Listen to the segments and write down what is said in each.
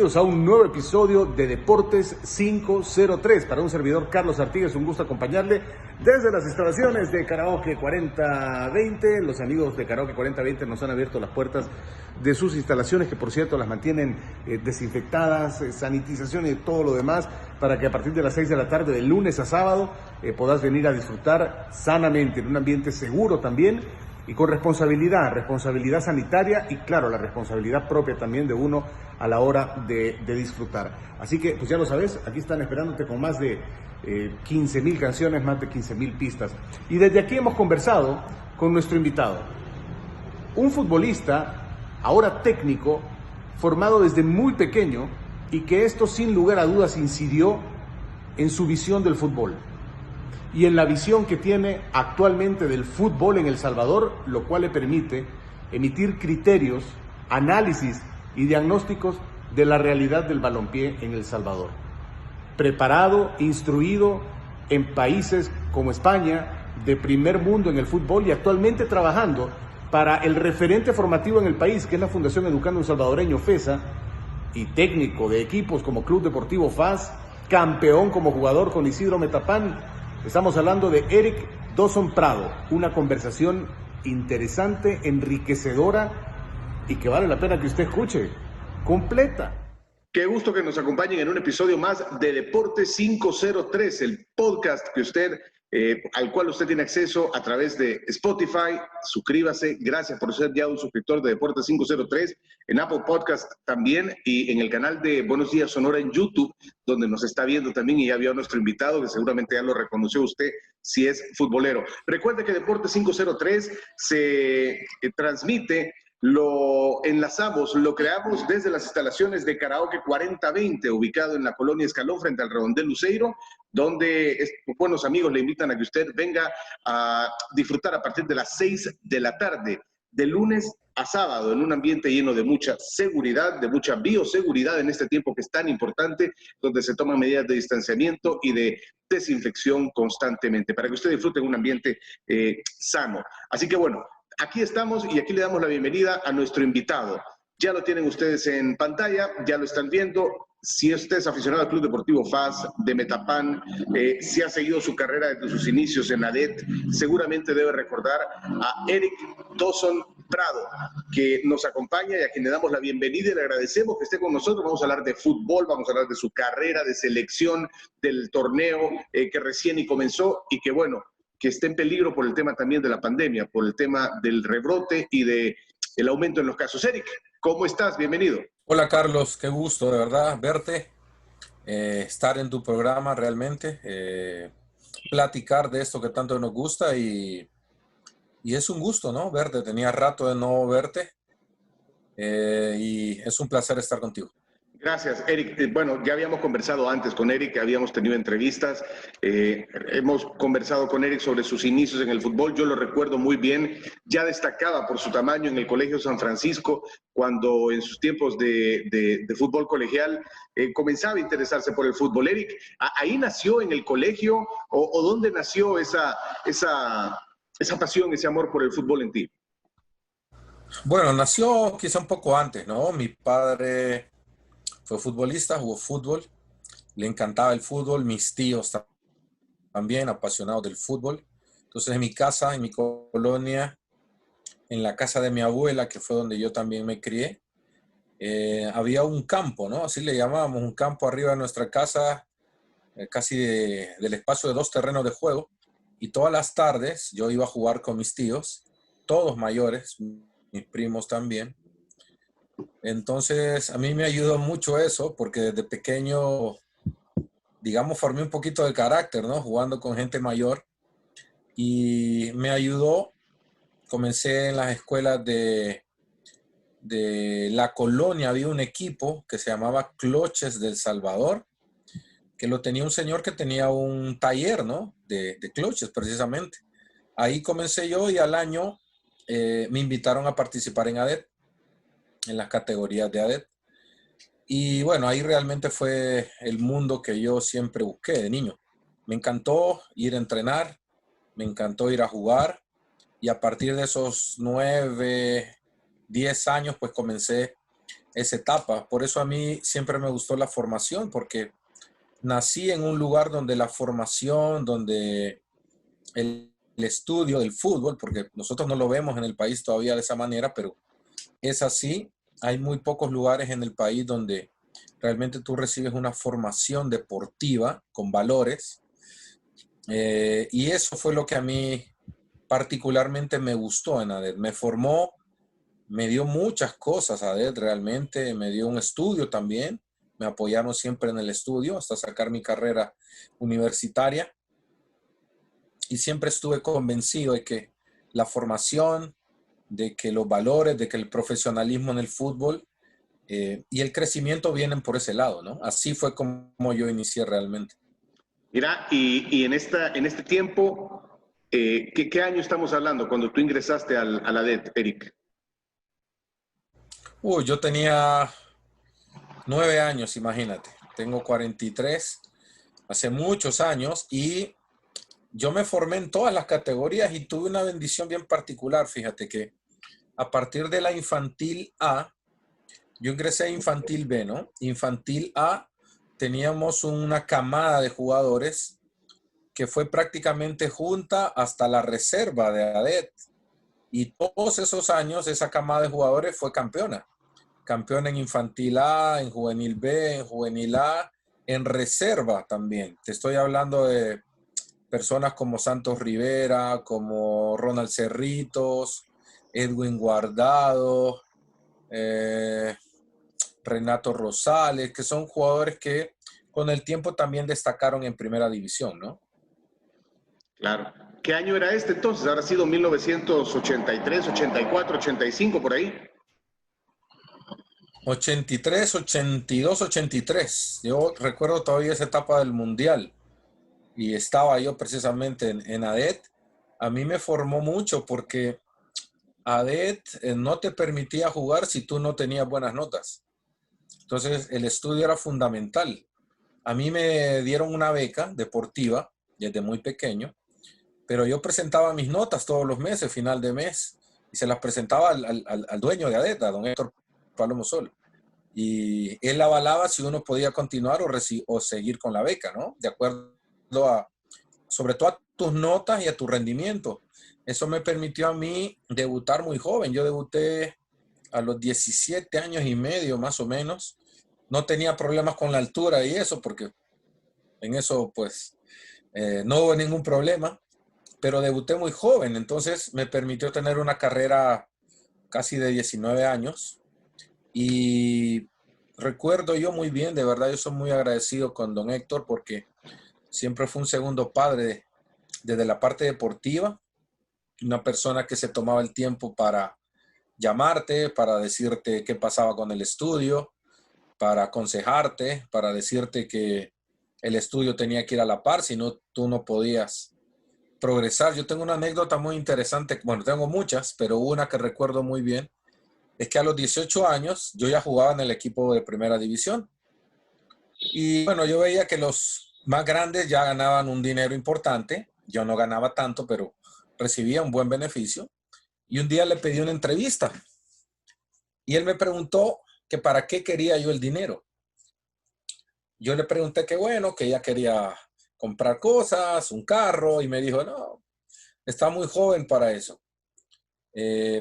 Bienvenidos a un nuevo episodio de Deportes 503. Para un servidor, Carlos Artigas, un gusto acompañarle desde las instalaciones de Karaoke 4020. Los amigos de Karaoke 4020 nos han abierto las puertas de sus instalaciones, que por cierto las mantienen desinfectadas, sanitización y todo lo demás, para que a partir de las 6 de la tarde, de lunes a sábado, puedas venir a disfrutar sanamente, en un ambiente seguro también, y con responsabilidad sanitaria y claro, la responsabilidad propia también de uno a la hora de disfrutar. Así que, pues ya lo sabes, aquí están esperándote con más de 15,000 canciones, más de 15,000 pistas. Y desde aquí hemos conversado con nuestro invitado, un futbolista, ahora técnico, formado desde muy pequeño, y que esto sin lugar a dudas incidió en su visión del fútbol y en la visión que tiene actualmente del fútbol en El Salvador, lo cual le permite emitir criterios, análisis y diagnósticos de la realidad del balompié en El Salvador. Preparado, instruido en países como España, de primer mundo en el fútbol, y actualmente trabajando para el referente formativo en el país, que es la Fundación Educando un Salvadoreño, FESA, y técnico de equipos como Club Deportivo FAS, campeón como jugador con Isidro Metapán. Estamos hablando de Eric Dawson Prado, una conversación interesante, enriquecedora y que vale la pena que usted escuche completa. Qué gusto que nos acompañen en un episodio más de Deportes 503, el podcast que al cual usted tiene acceso a través de Spotify. Suscríbase, gracias por ser ya un suscriptor de Deportes 503, en Apple Podcast también, y en el canal de Buenos Días Sonora en YouTube, donde nos está viendo también, y ya vio a nuestro invitado, que seguramente ya lo reconoció usted si es futbolero. Recuerde que Deportes 503 se transmite, lo enlazamos, lo creamos desde las instalaciones de Karaoke 4020, ubicado en la colonia Escalón, frente al Redondel Luceiro, donde buenos amigos le invitan a que usted venga a disfrutar a partir de las 6 de la tarde, de lunes a sábado, en un ambiente lleno de mucha seguridad, de mucha bioseguridad en este tiempo que es tan importante, donde se toman medidas de distanciamiento y de desinfección constantemente, para que usted disfrute en un ambiente sano. Así que bueno, aquí estamos y aquí le damos la bienvenida a nuestro invitado. Ya lo tienen ustedes en pantalla, ya lo están viendo. Si usted es aficionado al Club Deportivo FAS de Metapán, si ha seguido su carrera desde sus inicios en ADET, seguramente debe recordar a Eric Dawson Prado, que nos acompaña y a quien le damos la bienvenida y le agradecemos que esté con nosotros. Vamos a hablar de fútbol, vamos a hablar de su carrera, de selección, del torneo que recién y comenzó, y que bueno, que esté en peligro por el tema también de la pandemia, por el tema del rebrote y del aumento en los casos. Eric, ¿cómo estás? Bienvenido. Hola Carlos, qué gusto de verdad verte, estar en tu programa realmente, platicar de esto que tanto nos gusta y es un gusto, ¿no? Verte, tenía rato de no verte y es un placer estar contigo. Gracias, Eric. Bueno, ya habíamos conversado antes con Eric, habíamos tenido entrevistas, hemos conversado con Eric sobre sus inicios en el fútbol. Yo lo recuerdo muy bien, ya destacaba por su tamaño en el Colegio San Francisco, cuando en sus tiempos de fútbol colegial comenzaba a interesarse por el fútbol. Eric, ¿ahí nació en el colegio o dónde nació esa pasión, ese amor por el fútbol en ti? Bueno, nació quizá un poco antes, ¿no? Mi padre fue futbolista, jugó fútbol, le encantaba el fútbol, mis tíos también apasionados del fútbol. Entonces en mi casa, en mi colonia, en la casa de mi abuela, que fue donde yo también me crié, había un campo, ¿no? Así le llamábamos, un campo arriba de nuestra casa, casi del espacio de 2 terrenos de juego. Y todas las tardes yo iba a jugar con mis tíos, todos mayores, mis primos también. Entonces a mí me ayudó mucho eso, porque desde pequeño, digamos, formé un poquito de carácter, ¿no? Jugando con gente mayor. Y me ayudó, comencé en las escuelas de la colonia, había un equipo que se llamaba Cloches del Salvador, que lo tenía un señor que tenía un taller, ¿no? De cloches, precisamente. Ahí comencé yo y al año me invitaron a participar en ADET, en las categorías de ADET. Y bueno, ahí realmente fue el mundo que yo siempre busqué de niño. Me encantó ir a entrenar, me encantó ir a jugar, y a partir de esos 9, 10 años, pues comencé esa etapa. Por eso a mí siempre me gustó la formación, porque nací en un lugar donde la formación, donde el estudio del fútbol, porque nosotros no lo vemos en el país todavía de esa manera, pero es así. Hay muy pocos lugares en el país donde realmente tú recibes una formación deportiva con valores. Y eso fue lo que a mí particularmente me gustó en ADET. Me formó, me dio muchas cosas ADET realmente, me dio un estudio también. Me apoyaron siempre en el estudio hasta sacar mi carrera universitaria. Y siempre estuve convencido de que la formación, de que los valores, de que el profesionalismo en el fútbol y el crecimiento vienen por ese lado, ¿no? Así fue como yo inicié realmente. Mira, y en este tiempo, ¿qué año estamos hablando cuando tú ingresaste a la DET, Eric? Yo tenía 9 años, imagínate. Tengo 43, hace muchos años, y yo me formé en todas las categorías y tuve una bendición bien particular. Fíjate que a partir de la infantil A, yo ingresé a infantil B, ¿no? Infantil A, teníamos una camada de jugadores que fue prácticamente junta hasta la reserva de ADET. Y todos esos años, esa camada de jugadores fue campeona. Campeona en infantil A, en juvenil B, en juvenil A, en reserva también. Te estoy hablando de personas como Santos Rivera, como Ronald Cerritos, Edwin Guardado, eh, Renato Rosales, que son jugadores que con el tiempo también destacaron en primera división, ¿no? Claro. ¿Qué año era este entonces? ¿Habrá sido 1983, 84, 85 por ahí? 83, 82, 83. Yo recuerdo todavía esa etapa del Mundial y estaba yo precisamente en ADET. A mí me formó mucho porque ADET no te permitía jugar si tú no tenías buenas notas. Entonces el estudio era fundamental. A mí me dieron una beca deportiva desde muy pequeño, pero yo presentaba mis notas todos los meses, final de mes, y se las presentaba al dueño de ADET, a don Héctor Palomo Sol. Y él avalaba si uno podía continuar o seguir con la beca, ¿no? De acuerdo a, sobre todo a tus notas y a tu rendimiento. Eso me permitió a mí debutar muy joven. Yo debuté a los 17 años y medio, más o menos. No tenía problemas con la altura y eso, porque en eso, pues, no hubo ningún problema. Pero debuté muy joven, entonces me permitió tener una carrera casi de 19 años. Y recuerdo yo muy bien, de verdad, yo soy muy agradecido con don Héctor porque siempre fue un segundo padre desde la parte deportiva, una persona que se tomaba el tiempo para llamarte, para decirte qué pasaba con el estudio, para aconsejarte, para decirte que el estudio tenía que ir a la par, si no, tú no podías progresar. Yo tengo una anécdota muy interesante, bueno, tengo muchas, pero una que recuerdo muy bien, es que a los 18 años yo ya jugaba en el equipo de primera división. Y bueno, yo veía que los más grandes ya ganaban un dinero importante. Yo no ganaba tanto, pero recibía un buen beneficio. Y un día le pedí una entrevista y él me preguntó que para qué quería yo el dinero. Yo le pregunté que bueno, que ella quería comprar cosas, un carro, y me dijo, no, está muy joven para eso.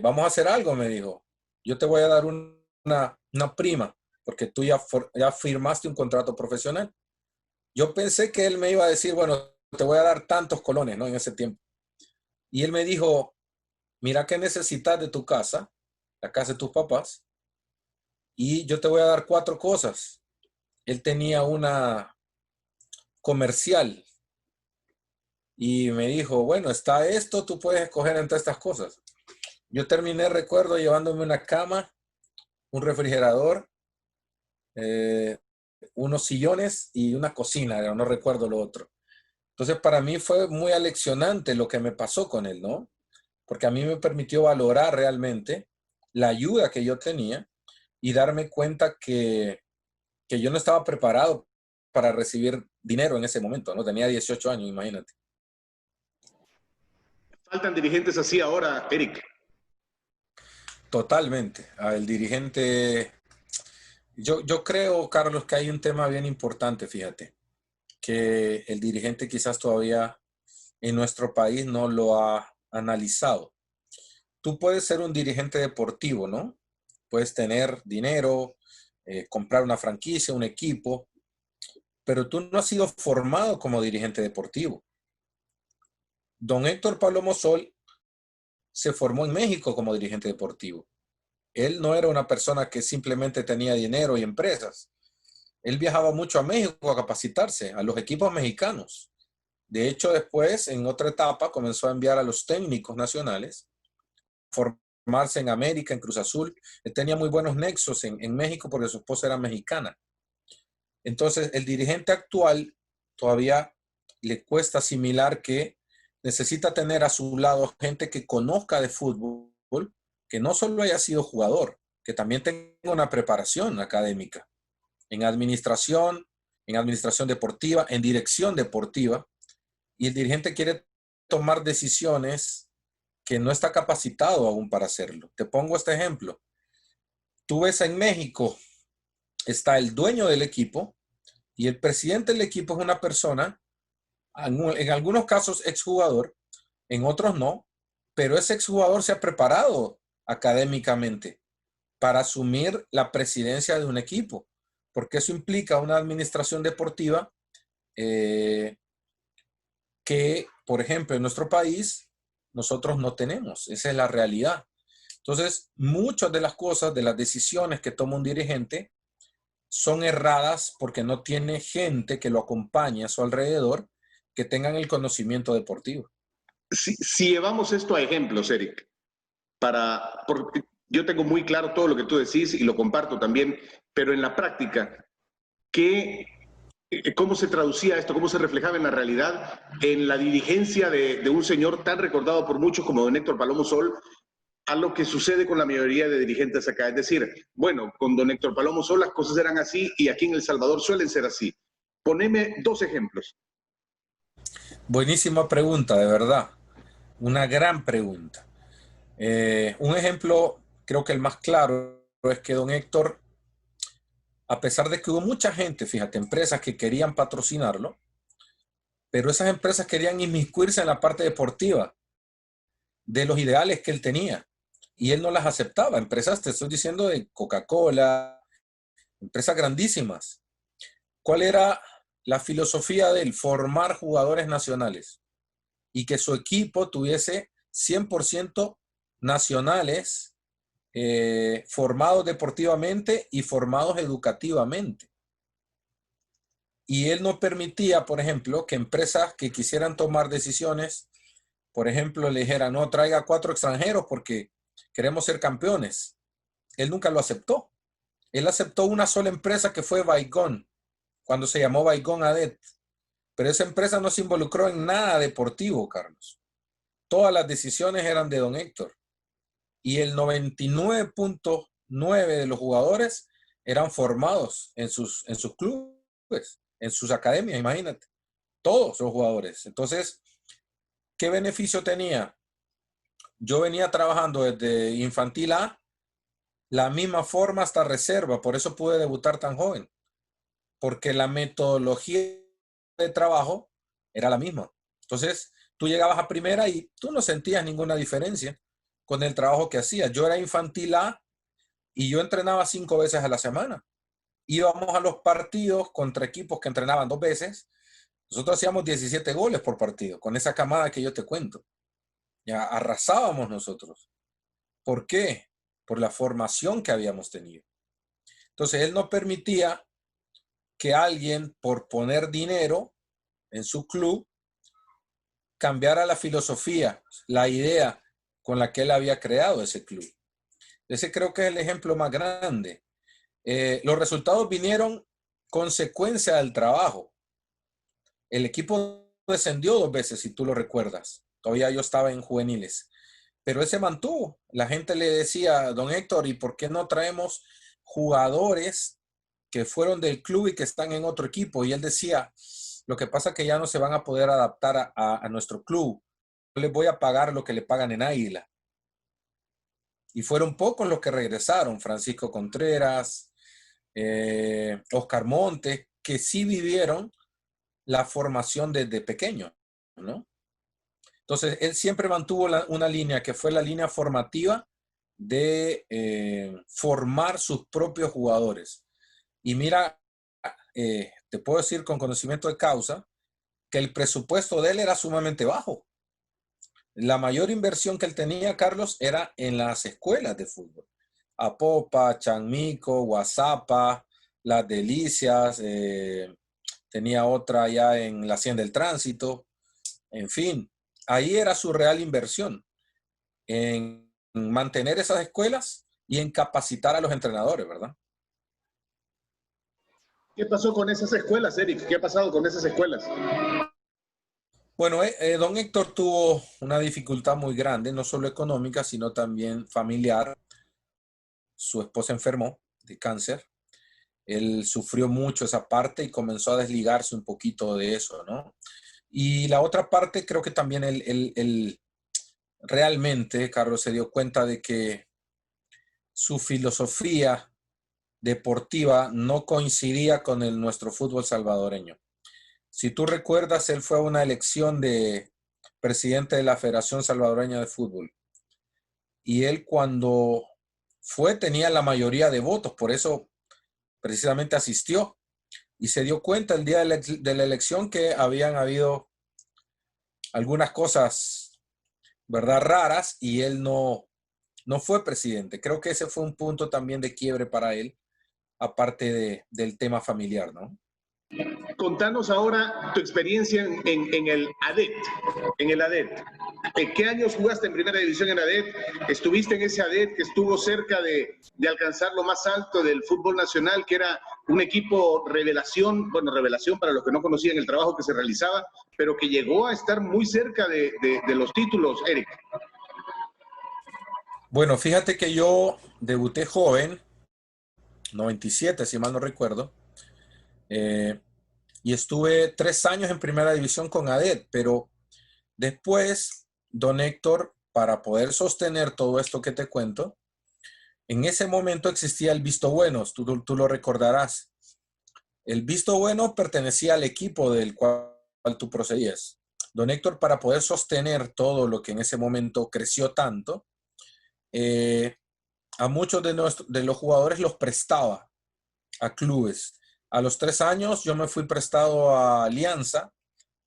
Vamos a hacer algo, me dijo. Yo te voy a dar una prima, porque tú ya firmaste un contrato profesional. Yo pensé que él me iba a decir, bueno, te voy a dar tantos colones, ¿no? En ese tiempo. Y él me dijo, mira qué necesitas de tu casa, la casa de tus papás, y yo te voy a dar 4 cosas. Él tenía una comercial y me dijo, bueno, está esto, tú puedes escoger entre estas cosas. Yo terminé, recuerdo, llevándome una cama, un refrigerador, eh, unos sillones y una cocina, no recuerdo lo otro. Entonces, para mí fue muy aleccionante lo que me pasó con él, ¿no? Porque a mí me permitió valorar realmente la ayuda que yo tenía y darme cuenta que yo no estaba preparado para recibir dinero en ese momento, ¿no? Tenía 18 años, imagínate. Faltan dirigentes así ahora, Eric. Totalmente. El dirigente Yo creo, Carlos, que hay un tema bien importante, fíjate, que el dirigente quizás todavía en nuestro país no lo ha analizado. Tú puedes ser un dirigente deportivo, ¿no? Puedes tener dinero, comprar una franquicia, un equipo, pero tú no has sido formado como dirigente deportivo. Don Héctor Palomo Sol se formó en México como dirigente deportivo. Él no era una persona que simplemente tenía dinero y empresas. Él viajaba mucho a México a capacitarse, a los equipos mexicanos. De hecho, después, en otra etapa, comenzó a enviar a los técnicos nacionales, formarse en América, en Cruz Azul. Él tenía muy buenos nexos en México porque su esposa era mexicana. Entonces, el dirigente actual todavía le cuesta asimilar que necesita tener a su lado gente que conozca de fútbol, que no solo haya sido jugador, que también tenga una preparación académica en administración deportiva, en dirección deportiva, y el dirigente quiere tomar decisiones que no está capacitado aún para hacerlo. Te pongo este ejemplo. Tú ves en México, está el dueño del equipo y el presidente del equipo es una persona, en algunos casos exjugador, en otros no, pero ese exjugador se ha preparado académicamente para asumir la presidencia de un equipo, porque eso implica una administración deportiva eh, que, por ejemplo, en nuestro país nosotros no tenemos. Esa es la realidad. Entonces, muchas de las cosas, de las decisiones que toma un dirigente, son erradas porque no tiene gente que lo acompañe a su alrededor que tengan el conocimiento deportivo. Si llevamos esto a ejemplos, Eric, porque yo tengo muy claro todo lo que tú decís y lo comparto también, pero en la práctica, ¿qué, ¿cómo se traducía esto? ¿Cómo se reflejaba en la realidad en la dirigencia de un señor tan recordado por muchos como don Héctor Palomo Sol, a lo que sucede con la mayoría de dirigentes acá? Es decir, bueno, con don Héctor Palomo Sol las cosas eran así y aquí en El Salvador suelen ser así. Poneme dos ejemplos. Buenísima pregunta, de verdad. Una gran pregunta. Un ejemplo, creo que el más claro, es que don Héctor, a pesar de que hubo mucha gente, fíjate, empresas que querían patrocinarlo, pero esas empresas querían inmiscuirse en la parte deportiva de los ideales que él tenía y él no las aceptaba. Empresas, te estoy diciendo, de Coca-Cola, empresas grandísimas. ¿Cuál era la filosofía de él? Formar jugadores nacionales y que su equipo tuviese 100% nacionales, formados deportivamente y formados educativamente. Y él no permitía, por ejemplo, que empresas que quisieran tomar decisiones, por ejemplo, le dijeran, no, traiga 4 extranjeros porque queremos ser campeones. Él nunca lo aceptó. Él aceptó una sola empresa que fue Baigón, cuando se llamó Baigón Adet. Pero esa empresa no se involucró en nada deportivo, Carlos. Todas las decisiones eran de don Héctor. Y el 99.9 de los jugadores eran formados en sus clubes, en sus academias, imagínate. Todos los jugadores. Entonces, ¿qué beneficio tenía? Yo venía trabajando desde infantil A, la misma forma hasta reserva, por eso pude debutar tan joven, porque la metodología de trabajo era la misma. Entonces, tú llegabas a primera y tú no sentías ninguna diferencia con el trabajo que hacías. Yo era infantil A y yo entrenaba 5 veces a la semana. Íbamos a los partidos contra equipos que entrenaban 2 veces. Nosotros hacíamos 17 goles por partido, con esa camada que yo te cuento. Ya arrasábamos nosotros. ¿Por qué? Por la formación que habíamos tenido. Entonces, él no permitía que alguien, por poner dinero en su club, cambiara la filosofía, la idea con la que él había creado ese club. Ese creo que es el ejemplo más grande. Los resultados vinieron consecuencia del trabajo. El equipo descendió 2 veces, si tú lo recuerdas. Todavía yo estaba en juveniles. Pero él se mantuvo. La gente le decía, don Héctor, ¿y por qué no traemos jugadores que fueron del club y que están en otro equipo? Y él decía, lo que pasa es que ya no se van a poder adaptar a nuestro club. Yo les voy a pagar lo que le pagan en Águila. Y fueron pocos los que regresaron. Francisco Contreras, Oscar Montes, que sí vivieron la formación desde pequeño, ¿no? Entonces, él siempre mantuvo una línea que fue la línea formativa de formar sus propios jugadores. Y mira, te puedo decir con conocimiento de causa que el presupuesto de él era sumamente bajo. La mayor inversión que él tenía, Carlos, era en las escuelas de fútbol. Apopa, Chanmico, Guazapa, Las Delicias, tenía otra ya en la Hacienda del Tránsito, en fin, ahí era su real inversión, en mantener esas escuelas y en capacitar a los entrenadores, ¿verdad? ¿Qué pasó con esas escuelas, Eric? ¿Qué ha pasado con esas escuelas? Bueno, don Héctor tuvo una dificultad muy grande, no solo económica, sino también familiar. Su esposa enfermó de cáncer. Él sufrió mucho esa parte y comenzó a desligarse un poquito de eso, ¿no? Y la otra parte, creo que también él realmente, Carlos, se dio cuenta de que su filosofía deportiva no coincidía con nuestro fútbol salvadoreño. Si tú recuerdas, él fue a una elección de presidente de la Federación Salvadoreña de Fútbol. Y él cuando fue tenía la mayoría de votos, por eso precisamente asistió. Y se dio cuenta el día de la elección que habían habido algunas cosas, ¿verdad?, raras, y él no fue presidente. Creo que ese fue un punto también de quiebre para él, aparte del tema familiar, ¿no? Contanos ahora tu experiencia en el ADET. En el ADET. ¿En qué años jugaste en primera división en ADET? ¿Estuviste en ese ADET que estuvo cerca de alcanzar lo más alto del fútbol nacional, que era un equipo revelación, bueno, revelación para los que no conocían el trabajo que se realizaba, pero que llegó a estar muy cerca de los títulos, Eric? Bueno, fíjate que yo debuté joven, 97, si mal no recuerdo, y estuve 3 años en primera división con ADET, pero después, don Héctor, para poder sostener todo esto que te cuento, en ese momento existía el Visto Bueno, tú lo recordarás. El Visto Bueno pertenecía al equipo del cual tú procedías. Don Héctor, para poder sostener todo lo que en ese momento creció tanto, a muchos de los jugadores los prestaba a clubes. A los 3 años yo me fui prestado a Alianza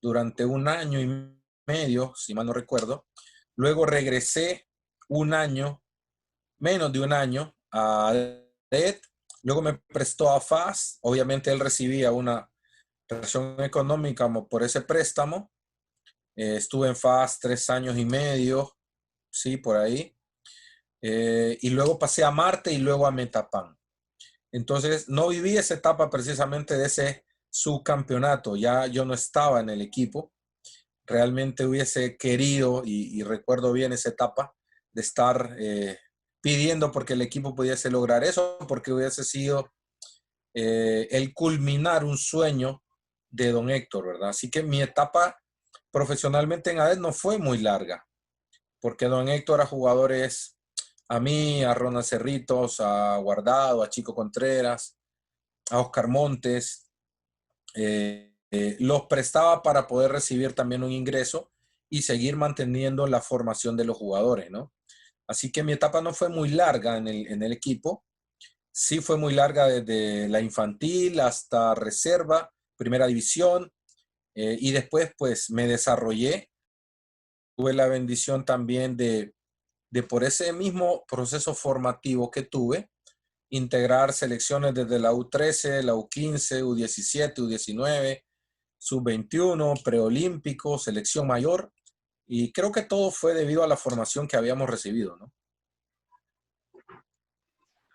durante 1 año y medio, si mal no recuerdo. Luego regresé 1 año, menos de 1 año, a ADET. Luego me prestó a FAS. Obviamente él recibía una relación económica por ese préstamo. Estuve en FAS 3 años y medio, sí, por ahí. Y luego pasé a Marte y luego a Metapan. Entonces, no viví esa etapa precisamente de ese subcampeonato. Ya yo no estaba en el equipo. Realmente hubiese querido, y recuerdo bien esa etapa, de estar pidiendo porque el equipo pudiese lograr eso, porque hubiese sido el culminar un sueño de don Héctor, ¿verdad? Así que mi etapa profesionalmente en ADET no fue muy larga, porque don Héctor a jugadores, a mí, a Ronald Cerritos, a Guardado, a Chico Contreras, a Oscar Montes, los prestaba para poder recibir también un ingreso y seguir manteniendo la formación de los jugadores, ¿no? Así que mi etapa no fue muy larga en el equipo, sí fue muy larga desde la infantil hasta reserva, primera división, y después pues me desarrollé. Tuve la bendición también de por ese mismo proceso formativo que tuve, integrar selecciones desde la U13, la U15, U17, U19, Sub-21, preolímpico, selección mayor, y creo que todo fue debido a la formación que habíamos recibido, ¿no?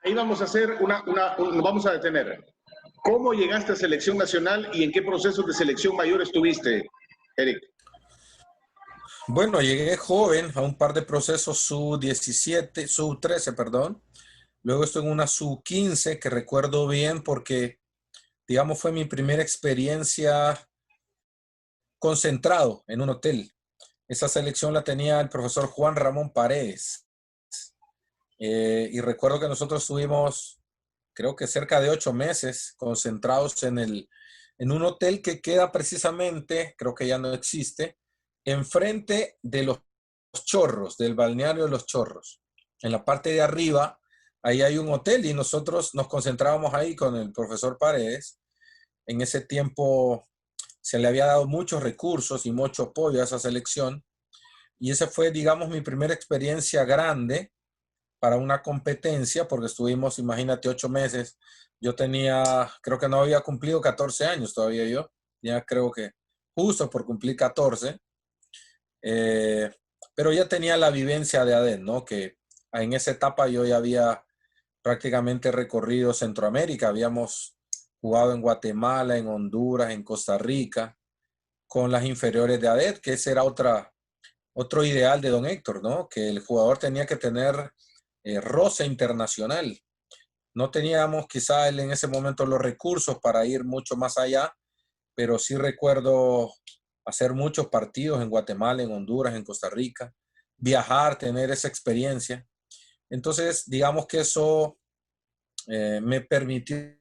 Ahí vamos a hacer vamos a detener. ¿Cómo llegaste a selección nacional y en qué procesos de selección mayor estuviste, Eric? Bueno, llegué joven a un par de procesos sub-17, sub-13, perdón. Luego estuve en una sub-15 que recuerdo bien porque, digamos, fue mi primera experiencia concentrado en un hotel. Esa selección la tenía el profesor Juan Ramón Paredes. Y recuerdo que nosotros estuvimos creo que cerca de 8 meses concentrados en un hotel que queda precisamente, creo que ya no existe, enfrente de los Chorros, del balneario de los Chorros. En la parte de arriba, ahí hay un hotel y nosotros nos concentrábamos ahí con el profesor Paredes. En ese tiempo se le había dado muchos recursos y mucho apoyo a esa selección. Y esa fue, digamos, mi primera experiencia grande para una competencia, porque estuvimos, imagínate, 8 meses. Yo tenía, creo que no había cumplido 14 años todavía yo. Ya creo que justo por cumplir 14. Pero ya tenía la vivencia de ADET, ¿no? Que en esa etapa yo ya había prácticamente recorrido Centroamérica. Habíamos jugado en Guatemala, en Honduras, en Costa Rica, con las inferiores de ADET, que ese era otro ideal de don Héctor, ¿no? Que el jugador tenía que tener roce internacional. No teníamos quizá en ese momento los recursos para ir mucho más allá, pero sí recuerdo hacer muchos partidos en Guatemala, en Honduras, en Costa Rica, viajar, tener esa experiencia. Entonces, digamos que eso me permitió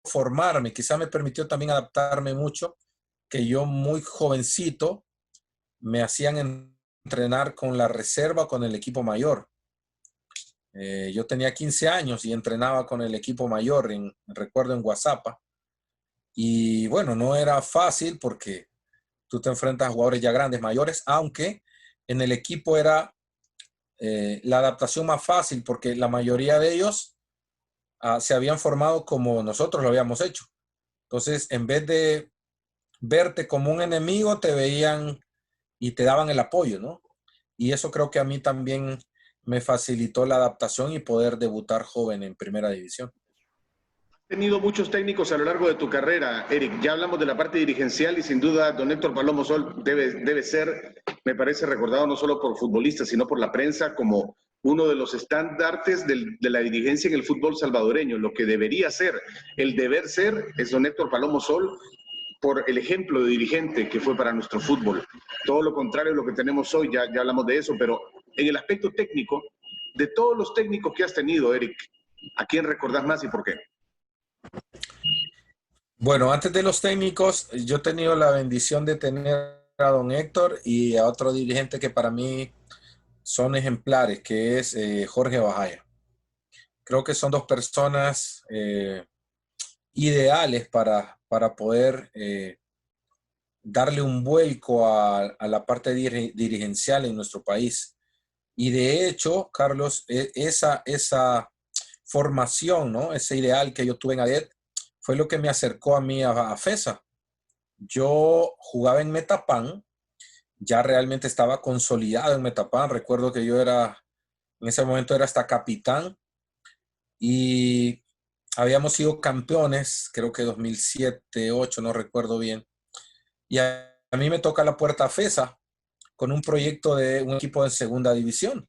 formarme, quizá me permitió también adaptarme mucho, que yo muy jovencito me hacían entrenar con la reserva, con el equipo mayor. Yo tenía 15 años y entrenaba con el equipo mayor, recuerdo en Guazapa. Y bueno, no era fácil porque tú te enfrentas a jugadores ya grandes, mayores, aunque en el equipo era la adaptación más fácil porque la mayoría de ellos se habían formado como nosotros lo habíamos hecho. Entonces, en vez de verte como un enemigo, te veían y te daban el apoyo, ¿no? Y eso creo que a mí también me facilitó la adaptación y poder debutar joven en primera división. Has tenido muchos técnicos a lo largo de tu carrera, Eric. Ya hablamos de la parte dirigencial y sin duda don Héctor Palomo Sol debe ser, me parece, recordado no solo por futbolistas, sino por la prensa como uno de los estandartes de la dirigencia en el fútbol salvadoreño. Lo que debería ser, el deber ser, es don Héctor Palomo Sol por el ejemplo de dirigente que fue para nuestro fútbol. Todo lo contrario a lo que tenemos hoy, ya hablamos de eso, pero en el aspecto técnico, de todos los técnicos que has tenido, Eric, ¿a quién recordás más y por qué? Bueno, antes de los técnicos, yo he tenido la bendición de tener a don Héctor y a otro dirigente que para mí son ejemplares, que es Jorge Bajaya. Creo que son dos personas ideales para poder darle un vuelco a la parte dirigencial en nuestro país. Y de hecho, Carlos, esa formación, ¿no? Ese ideal que yo tuve en ADET fue lo que me acercó a mí a FESA. Yo jugaba en Metapan, ya realmente estaba consolidado en Metapan. Recuerdo que yo en ese momento era hasta capitán y habíamos sido campeones, creo que 2007, 2008, no recuerdo bien. Y a mí me toca la puerta a FESA con un proyecto de un equipo de segunda división.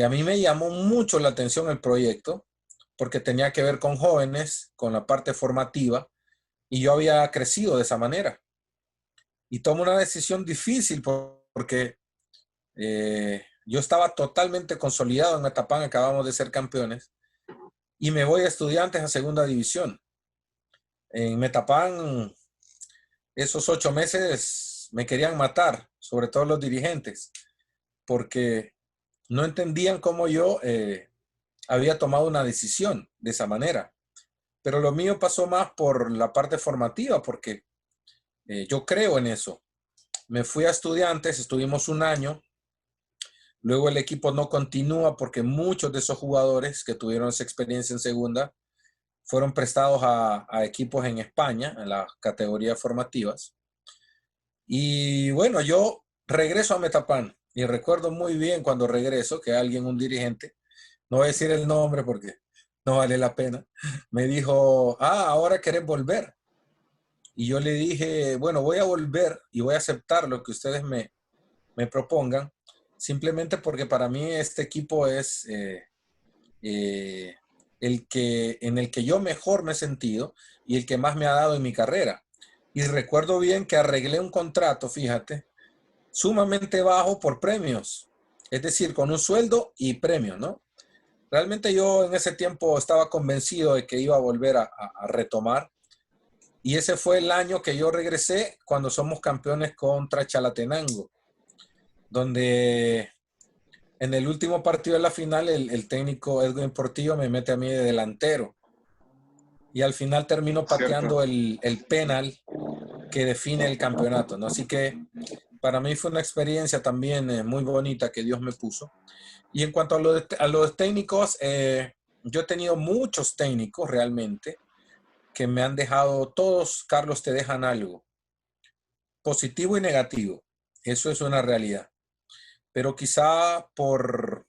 A mí me llamó mucho la atención el proyecto porque tenía que ver con jóvenes, con la parte formativa, y yo había crecido de esa manera. Y tomo una decisión difícil porque yo estaba totalmente consolidado en Metapan, acabamos de ser campeones, y me voy a Estudiantes a segunda división. En Metapan, esos 8 meses me querían matar, sobre todo los dirigentes, porque no entendían cómo yo había tomado una decisión de esa manera. Pero lo mío pasó más por la parte formativa, porque yo creo en eso. Me fui a Estudiantes, estuvimos un año, luego el equipo no continúa porque muchos de esos jugadores que tuvieron esa experiencia en segunda fueron prestados a equipos en España, en las categorías formativas. Y bueno, yo regreso a Metapan y recuerdo muy bien cuando regreso que alguien, un dirigente, no voy a decir el nombre porque no vale la pena, me dijo, ahora querés volver. Y yo le dije, bueno, voy a volver y voy a aceptar lo que ustedes me propongan, simplemente porque para mí este equipo es en el que yo mejor me he sentido y el que más me ha dado en mi carrera. Y recuerdo bien que arreglé un contrato, fíjate, sumamente bajo por premios, es decir, con un sueldo y premios, ¿no? Realmente yo en ese tiempo estaba convencido de que iba a volver a retomar. Y ese fue el año que yo regresé cuando somos campeones contra Chalatenango, donde en el último partido de la final el técnico Edwin Portillo me mete a mí de delantero. Y al final termino ¿Cierto? pateando el penal que define el campeonato, ¿no? Así que para mí fue una experiencia también muy bonita que Dios me puso. Y en cuanto a los técnicos, yo he tenido muchos técnicos realmente que me han dejado, todos, Carlos, te dejan algo, positivo y negativo. Eso es una realidad. Pero quizá por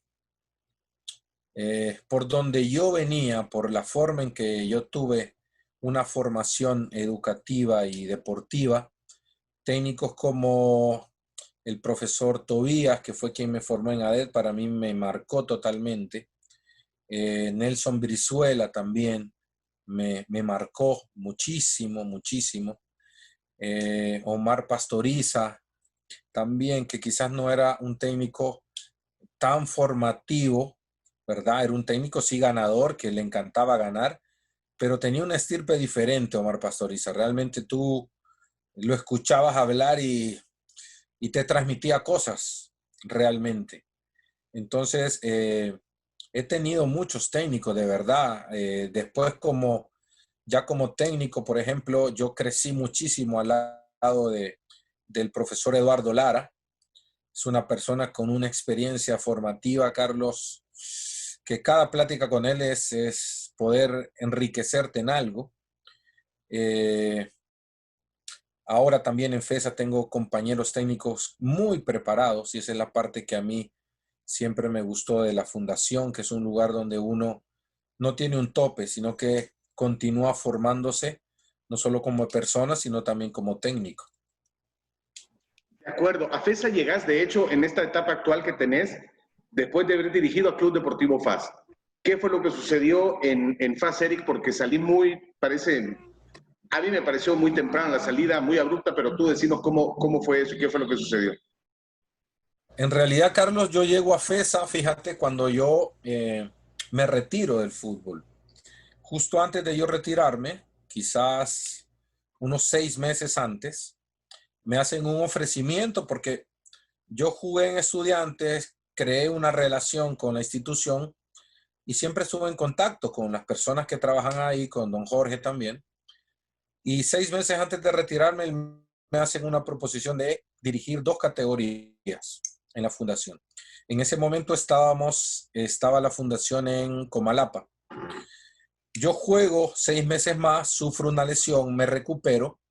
donde yo venía, por la forma en que yo tuve una formación educativa y deportiva, técnicos como el profesor Tobías, que fue quien me formó en ADET, para mí me marcó totalmente. Nelson Brizuela también me marcó muchísimo, muchísimo. Omar Pastoriza también, que quizás no era un técnico tan formativo, ¿verdad? Era un técnico sí ganador, que le encantaba ganar, pero tenía una estirpe diferente, Omar Pastoriza. Realmente tú lo escuchabas hablar y te transmitía cosas realmente. Entonces, he tenido muchos técnicos, de verdad. Después, ya como técnico, por ejemplo, yo crecí muchísimo al lado del profesor Eduardo Lara. Es una persona con una experiencia formativa, Carlos, que cada plática con él es poder enriquecerte en algo. Eh, Ahora también en FESA tengo compañeros técnicos muy preparados y esa es la parte que a mí siempre me gustó de la fundación, que es un lugar donde uno no tiene un tope, sino que continúa formándose, no solo como persona, sino también como técnico. De acuerdo. A FESA llegás, de hecho, en esta etapa actual que tenés, después de haber dirigido a Club Deportivo FAS. ¿Qué fue lo que sucedió en FAS, Eric? Porque salí a mí me pareció muy temprano la salida, muy abrupta, pero tú decinos cómo fue eso y qué fue lo que sucedió. En realidad, Carlos, yo llego a FESA, fíjate, cuando yo me retiro del fútbol. Justo antes de yo retirarme, quizás unos 6 meses antes, me hacen un ofrecimiento porque yo jugué en Estudiantes, creé una relación con la institución y siempre estuve en contacto con las personas que trabajan ahí, con don Jorge también. Y 6 meses antes de retirarme, me hacen una proposición de dirigir 2 categorías en la fundación. En ese momento estaba la fundación en Comalapa. Yo juego 6 meses más, sufro una lesión, me recupero,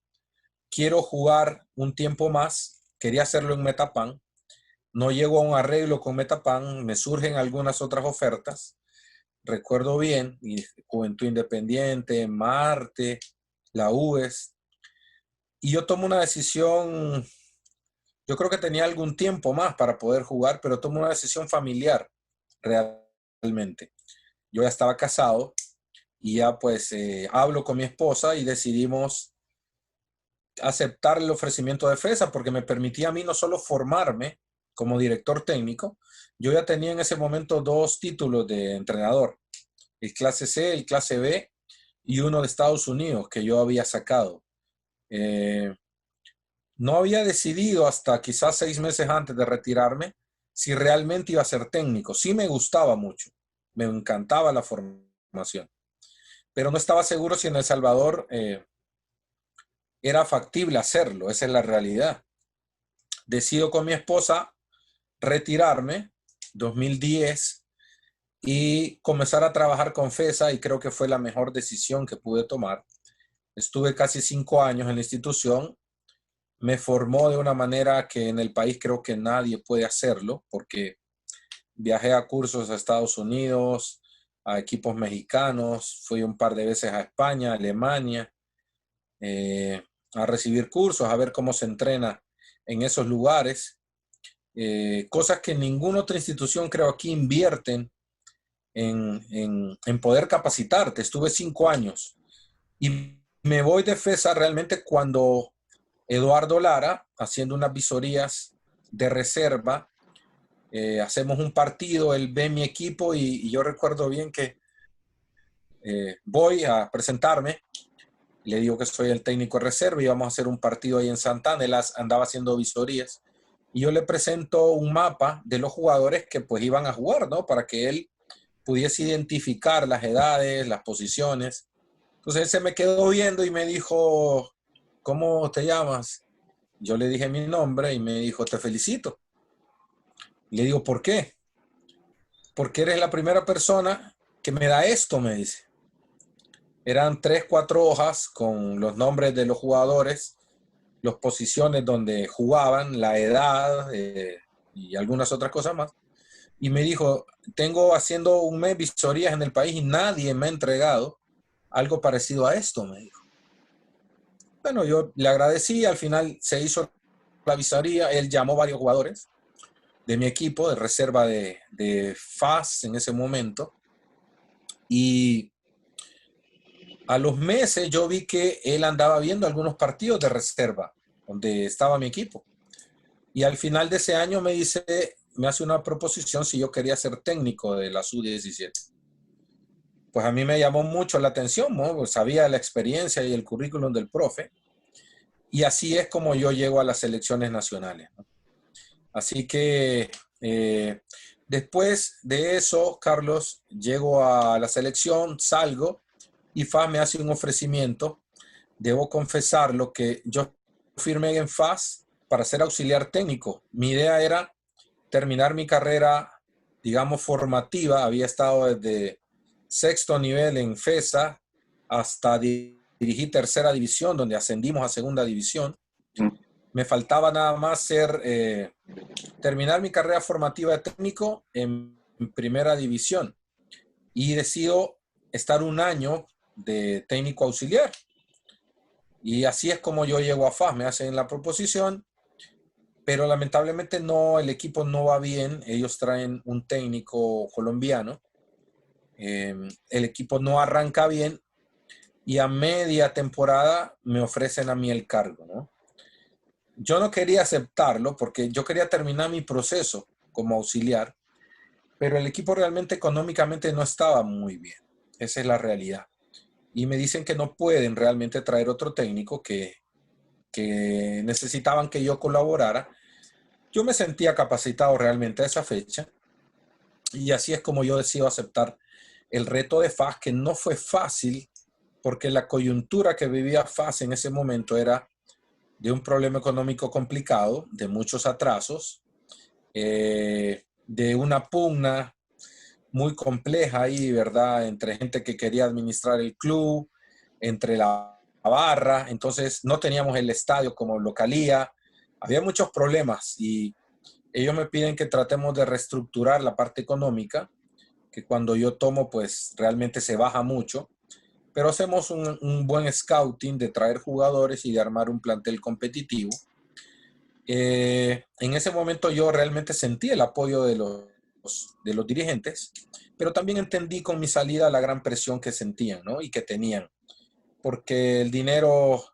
quiero jugar un tiempo más, quería hacerlo en Metapan, no llego a un arreglo con Metapan, me surgen algunas otras ofertas, recuerdo bien, Juventud Independiente, Marte, la UES, y yo tomo una decisión, yo creo que tenía algún tiempo más para poder jugar, pero tomo una decisión familiar, realmente. Yo ya estaba casado y ya pues hablo con mi esposa y decidimos aceptar el ofrecimiento de FESA porque me permitía a mí no solo formarme como director técnico, yo ya tenía en ese momento 2 títulos de entrenador, el clase C, el clase B y uno de Estados Unidos que yo había sacado. No había decidido hasta quizás 6 meses antes de retirarme si realmente iba a ser técnico. Sí me gustaba mucho, me encantaba la formación, pero no estaba seguro si en El Salvador era factible hacerlo, esa es la realidad. Decido con mi esposa retirarme 2010 y comenzar a trabajar con FESA y creo que fue la mejor decisión que pude tomar. Estuve casi 5 años en la institución, me formó de una manera que en el país creo que nadie puede hacerlo porque viajé a cursos a Estados Unidos, a equipos mexicanos, fui un par de veces a España, a Alemania, a recibir cursos, a ver cómo se entrena en esos lugares. Cosas que ninguna otra institución creo aquí invierten en poder capacitarte. Estuve 5 años y me voy de FESA realmente cuando Eduardo Lara, haciendo unas visorías de reserva, hacemos un partido, él ve mi equipo y yo recuerdo bien que voy a presentarme, le digo que soy el técnico de reserva y vamos a hacer un partido ahí en Santana. Él andaba haciendo visorías y yo le presento un mapa de los jugadores que pues iban a jugar, ¿no? Para que él pudiese identificar las edades, las posiciones. Entonces él se me quedó viendo y me dijo, ¿cómo te llamas? Yo le dije mi nombre y me dijo, te felicito. Le digo, ¿por qué? Porque eres la primera persona que me da esto, me dice. Eran 3, 4 hojas con los nombres de los jugadores, las posiciones donde jugaban, la edad y algunas otras cosas más. Y me dijo, tengo haciendo un mes visorías en el país y nadie me ha entregado algo parecido a esto, me dijo. Bueno, yo le agradecí, al final se hizo la visoría, él llamó varios jugadores de mi equipo, de reserva de FAS en ese momento, y a los meses yo vi que él andaba viendo algunos partidos de reserva, donde estaba mi equipo. Y al final de ese año me hace una proposición si yo quería ser técnico de la Sub-17. Pues a mí me llamó mucho la atención, ¿no? Pues sabía la experiencia y el currículum del profe. Y así es como yo llego a las selecciones nacionales, ¿no? Así que después de eso, Carlos, llego a la selección, salgo y FAS me hace un ofrecimiento. Debo confesarlo que yo firmé en FAS para ser auxiliar técnico. Mi idea era terminar mi carrera, digamos, formativa. Había estado desde sexto nivel en FESA hasta dirigir tercera división, donde ascendimos a segunda división. Me faltaba nada más terminar mi carrera formativa de técnico en primera división. Y decido estar un año de técnico auxiliar. Y así es como yo llego a FAS. Me hacen la proposición, pero lamentablemente no, el equipo no va bien. Ellos traen un técnico colombiano. El equipo no arranca bien y a media temporada me ofrecen a mí el cargo, ¿no? Yo no quería aceptarlo porque yo quería terminar mi proceso como auxiliar, pero el equipo realmente económicamente no estaba muy bien. Esa es la realidad. Y me dicen que no pueden realmente traer otro técnico, que necesitaban que yo colaborara. Yo me sentía capacitado realmente a esa fecha y así es como yo decido aceptar el reto de FAS, que no fue fácil porque la coyuntura que vivía FAS en ese momento era de un problema económico complicado, de muchos atrasos, de una pugna muy compleja ahí, ¿verdad? Entre gente que quería administrar el club, entre la barra. Entonces no teníamos el estadio como localía, había muchos problemas y ellos me piden que tratemos de reestructurar la parte económica, que cuando yo tomo pues realmente se baja mucho, pero hacemos un buen scouting de traer jugadores y de armar un plantel competitivo. En ese momento yo realmente sentí el apoyo de los dirigentes, pero también entendí con mi salida la gran presión que sentían, ¿no? Y que tenían, porque el dinero,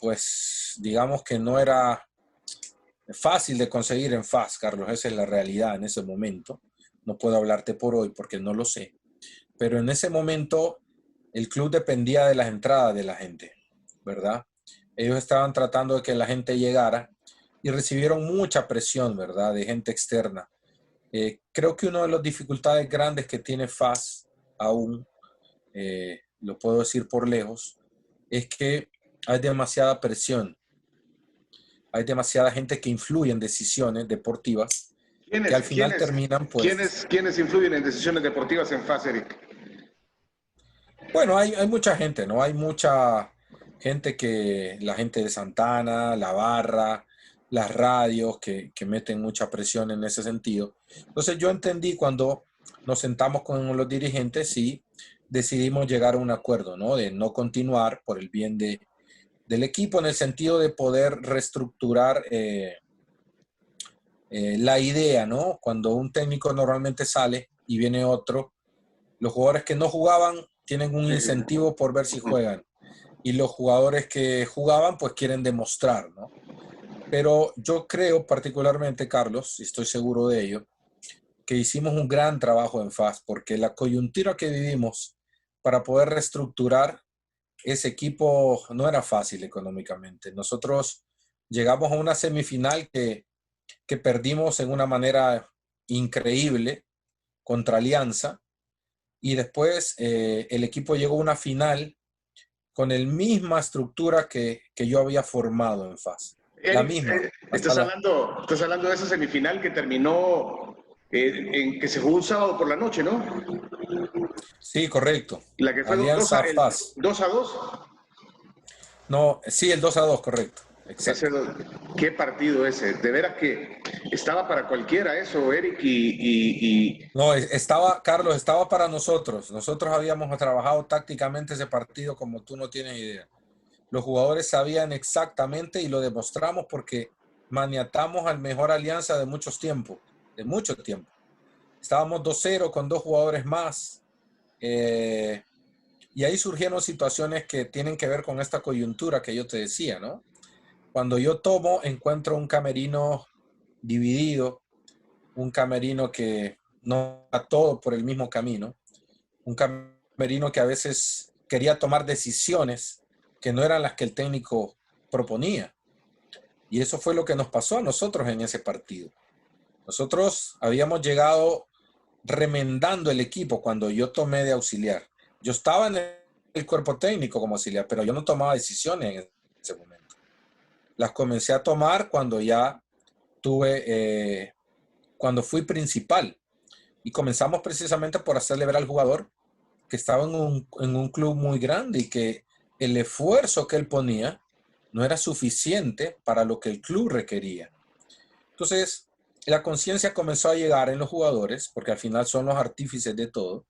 pues digamos que no era fácil de conseguir en FAS, Carlos, esa es la realidad en ese momento. No puedo hablarte por hoy porque no lo sé, pero en ese momento el club dependía de las entradas de la gente, ¿verdad? Ellos estaban tratando de que la gente llegara y recibieron mucha presión, ¿verdad? De gente externa. Creo que una de las dificultades grandes que tiene FAS aún, lo puedo decir por lejos, es que hay demasiada presión. Hay demasiada gente que influye en decisiones deportivas que al final terminan pues... ¿Quiénes influyen en decisiones deportivas en FAS, Eric? Bueno, hay mucha gente, ¿no? Hay mucha gente la gente de Santana, la barra, las radios que meten mucha presión en ese sentido. Entonces yo entendí cuando nos sentamos con los dirigentes y decidimos llegar a un acuerdo, ¿no? De no continuar por el bien del equipo en el sentido de poder reestructurar la idea, ¿no? Cuando un técnico normalmente sale y viene otro, los jugadores que no jugaban tienen un incentivo por ver si juegan y los jugadores que jugaban pues quieren demostrar, ¿no? Pero yo creo particularmente, Carlos, y estoy seguro de ello, que hicimos un gran trabajo en FAS, porque la coyuntura que vivimos para poder reestructurar ese equipo no era fácil económicamente. Nosotros llegamos a una semifinal que perdimos en una manera increíble contra Alianza, y después el equipo llegó a una final con la misma estructura que yo había formado en FAS. La Eric, misma. estás hablando de esa semifinal que terminó en que se jugó un sábado por la noche, ¿no? Sí, correcto. La que fue Alianza FAS. 2 a 2. No, sí, el 2-2, correcto. Exacto. Ese, qué partido ese. De veras que estaba para cualquiera eso, Eric, No, estaba, Carlos, estaba para nosotros. Nosotros habíamos trabajado tácticamente ese partido como tú no tienes idea. Los jugadores sabían exactamente y lo demostramos porque maniatamos al mejor Alianza de muchos tiempos, de mucho tiempo. Estábamos 2-0 con 2 jugadores más. Y ahí surgieron situaciones que tienen que ver con esta coyuntura que yo te decía, ¿no? Cuando yo tomo, encuentro un camerino dividido, un camerino que no va todo por el mismo camino, un camerino que a veces quería tomar decisiones que no eran las que el técnico proponía. Y eso fue lo que nos pasó a nosotros en ese partido. Nosotros habíamos llegado remendando el equipo cuando yo tomé de auxiliar. Yo estaba en el cuerpo técnico como auxiliar, pero yo no tomaba decisiones en ese momento. Las comencé a tomar cuando ya cuando fui principal. Y comenzamos precisamente por hacerle ver al jugador que estaba en un club muy grande y que el esfuerzo que él ponía no era suficiente para lo que el club requería. Entonces, la conciencia comenzó a llegar en los jugadores, porque al final son los artífices de todo,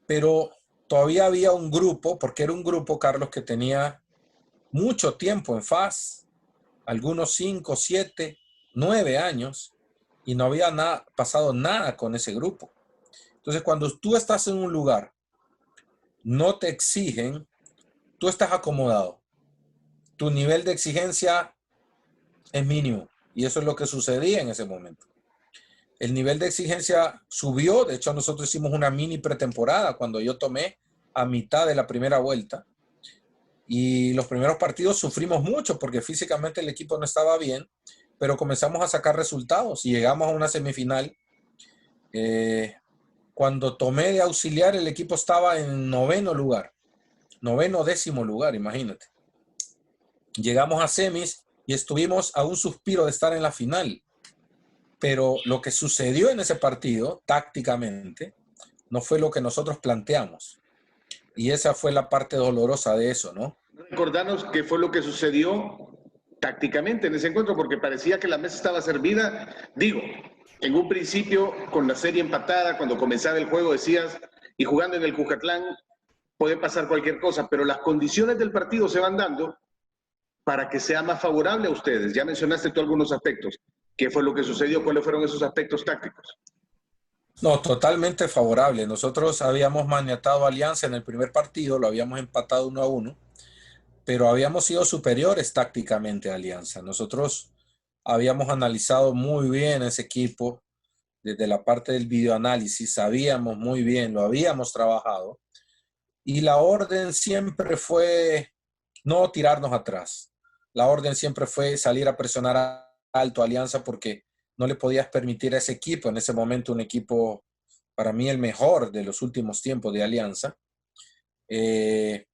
pero todavía había un grupo, porque era un grupo, Carlos, que tenía mucho tiempo en FAS, algunos 5, 7, 9 años, y no había pasado nada con ese grupo. Entonces, cuando tú estás en un lugar, no te exigen, tú estás acomodado. Tu nivel de exigencia es mínimo, y eso es lo que sucedía en ese momento. El nivel de exigencia subió, de hecho nosotros hicimos una mini pretemporada cuando yo tomé a mitad de la primera vuelta, y los primeros partidos sufrimos mucho porque físicamente el equipo no estaba bien, pero comenzamos a sacar resultados y llegamos a una semifinal. Cuando tomé de auxiliar, el equipo estaba en 9º lugar, 9º, 10º lugar, imagínate. Llegamos a semis y estuvimos a un suspiro de estar en la final. Pero lo que sucedió en ese partido, tácticamente, no fue lo que nosotros planteamos. Y esa fue la parte dolorosa de eso, ¿no? Recordanos qué fue lo que sucedió tácticamente en ese encuentro, porque parecía que la mesa estaba servida. Digo, en un principio, con la serie empatada, cuando comenzaba el juego, decías, y jugando en el Cucatlán, puede pasar cualquier cosa, pero las condiciones del partido se van dando para que sea más favorable a ustedes. Ya mencionaste tú algunos aspectos. ¿Qué fue lo que sucedió? ¿Cuáles fueron esos aspectos tácticos? No, totalmente favorable. Nosotros habíamos maniatado a Alianza en el primer partido, lo habíamos empatado 1-1, pero habíamos sido superiores tácticamente a Alianza. Nosotros habíamos analizado muy bien ese equipo desde la parte del videoanálisis, sabíamos muy bien, lo habíamos trabajado, y la orden siempre fue no tirarnos atrás. La orden siempre fue salir a presionar alto a Alianza porque no le podías permitir a ese equipo, en ese momento un equipo, para mí el mejor de los últimos tiempos de Alianza, que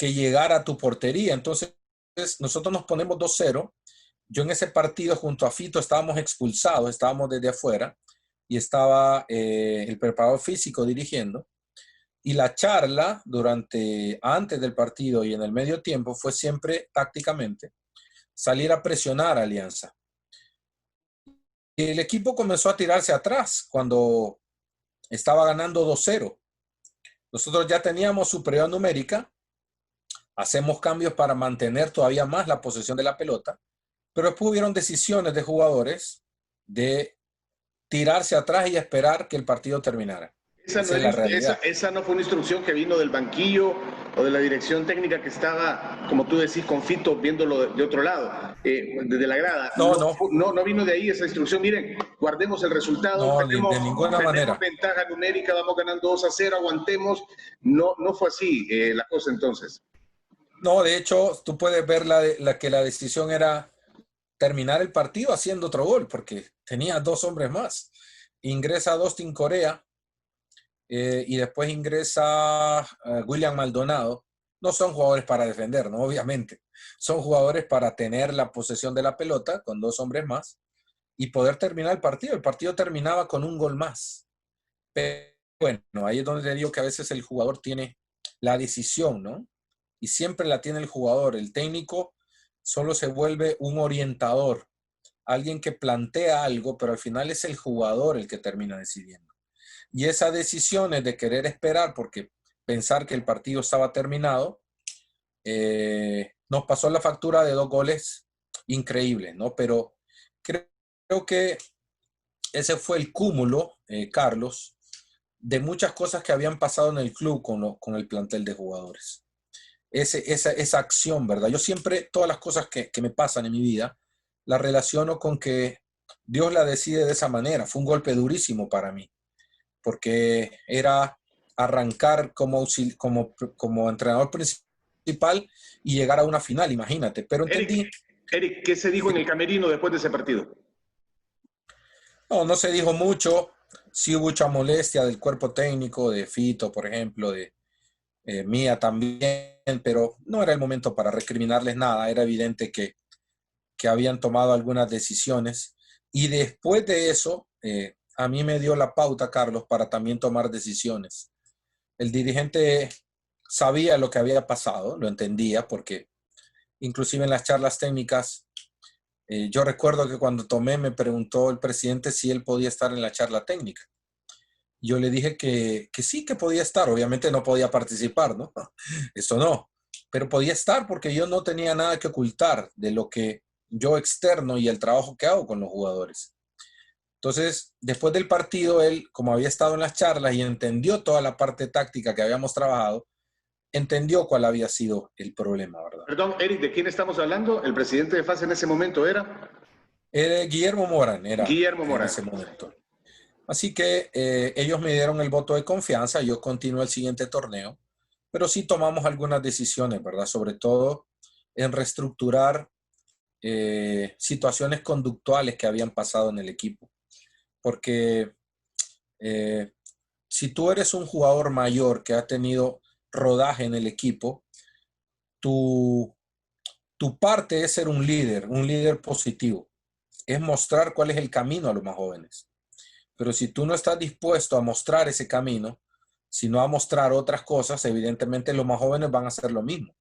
llegara a tu portería. Entonces, nosotros nos ponemos 2-0. Yo en ese partido junto a Fito estábamos expulsados, estábamos desde afuera y estaba el preparador físico dirigiendo. Y la charla antes del partido y en el medio tiempo fue siempre tácticamente salir a presionar a Alianza. Y el equipo comenzó a tirarse atrás cuando estaba ganando 2-0. Nosotros ya teníamos superioridad numérica, hacemos cambios para mantener todavía más la posesión de la pelota, pero después hubieron decisiones de jugadores de tirarse atrás y esperar que el partido terminara. Esa no, Esa es la realidad. esa no fue una instrucción que vino del banquillo o de la dirección técnica que estaba, como tú decís, con Fito viéndolo de otro lado, desde la grada. No, no, No vino de ahí esa instrucción. Miren, guardemos el resultado, no, de ninguna tenemos manera. ventaja numérica, vamos ganando 2-0, aguantemos. No fue así la cosa entonces. No, de hecho, tú puedes ver que la decisión era terminar el partido haciendo otro gol, porque tenía dos hombres más. Ingresa Dustin Corea y después ingresa William Maldonado. No son jugadores para defender, ¿no? Obviamente. Son jugadores para tener la posesión de la pelota con dos hombres más y poder terminar el partido. El partido terminaba con un gol más. Pero bueno, ahí es donde te digo que a veces el jugador tiene la decisión, ¿no? Y siempre la tiene el jugador. El técnico solo se vuelve un orientador, alguien que plantea algo, pero al final es el jugador el que termina decidiendo. Y esas decisiones de querer esperar porque pensar que el partido estaba terminado, nos pasó la factura de 2 goles increíbles, ¿no? Pero creo que ese fue el cúmulo, Carlos, de muchas cosas que habían pasado en el club con el plantel de jugadores. Esa acción, ¿verdad? Yo siempre, todas las cosas que me pasan en mi vida, las relaciono con que Dios la decide de esa manera. Fue un golpe durísimo para mí, porque era arrancar como entrenador principal y llegar a una final, imagínate. Pero entendí. Eric, ¿qué se dijo en el camerino después de ese partido? No se dijo mucho. Sí hubo mucha molestia del cuerpo técnico, de Fito, por ejemplo, de mía también, pero no era el momento para recriminarles nada. Era evidente que habían tomado algunas decisiones y después de eso a mí me dio la pauta, Carlos, para también tomar decisiones. El dirigente sabía lo que había pasado, lo entendía, porque inclusive en las charlas técnicas, yo recuerdo que cuando tomé me preguntó el presidente si él podía estar en la charla técnica. Yo le dije que sí, que podía estar. Obviamente no podía participar, ¿no? Eso no. Pero podía estar porque yo no tenía nada que ocultar de lo que yo externo y el trabajo que hago con los jugadores. Entonces, después del partido, él, como había estado en las charlas y entendió toda la parte táctica que habíamos trabajado, entendió cuál había sido el problema, ¿verdad? Perdón, Eric, ¿de quién estamos hablando? ¿El presidente de FAS en ese momento era? Guillermo Morán era Guillermo en Morán. ese momento. Así que ellos me dieron el voto de confianza, yo continué el siguiente torneo, pero sí tomamos algunas decisiones, ¿verdad? Sobre todo en reestructurar situaciones conductuales que habían pasado en el equipo. Porque si tú eres un jugador mayor que ha tenido rodaje en el equipo, tu parte es ser un líder positivo, es mostrar cuál es el camino a los más jóvenes. Pero si tú no estás dispuesto a mostrar ese camino, sino a mostrar otras cosas, evidentemente los más jóvenes van a hacer lo mismo.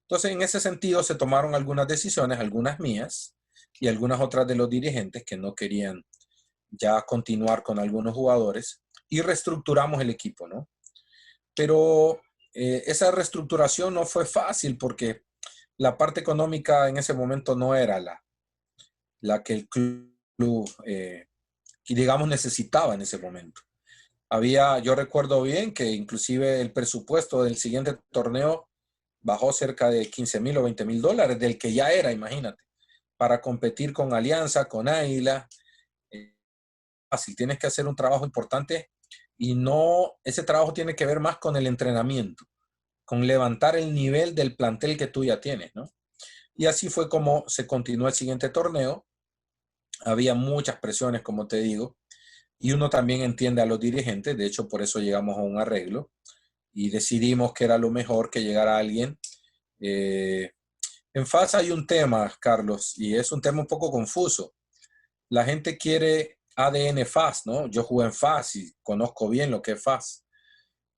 Entonces, en ese sentido, se tomaron algunas decisiones, algunas mías y algunas otras de los dirigentes que no querían ya continuar con algunos jugadores y reestructuramos el equipo, ¿no? Pero esa reestructuración no fue fácil porque la parte económica en ese momento no era la que el club, digamos, necesitaba en ese momento. Yo recuerdo bien que inclusive el presupuesto del siguiente torneo bajó cerca de 15,000 o 20,000 dólares, del que ya era, imagínate, para competir con Alianza, con Águila. Fácil, tienes que hacer un trabajo importante y ese trabajo tiene que ver más con el entrenamiento, con levantar el nivel del plantel que tú ya tienes, ¿no? Y así fue como se continuó el siguiente torneo. Había muchas presiones, como te digo, y uno también entiende a los dirigentes. De hecho, por eso llegamos a un arreglo y decidimos que era lo mejor que llegara alguien. En FAS hay un tema, Carlos, y es un tema un poco confuso. La gente quiere ADN FAS, ¿no? Yo jugué en FAS y conozco bien lo que es FAS.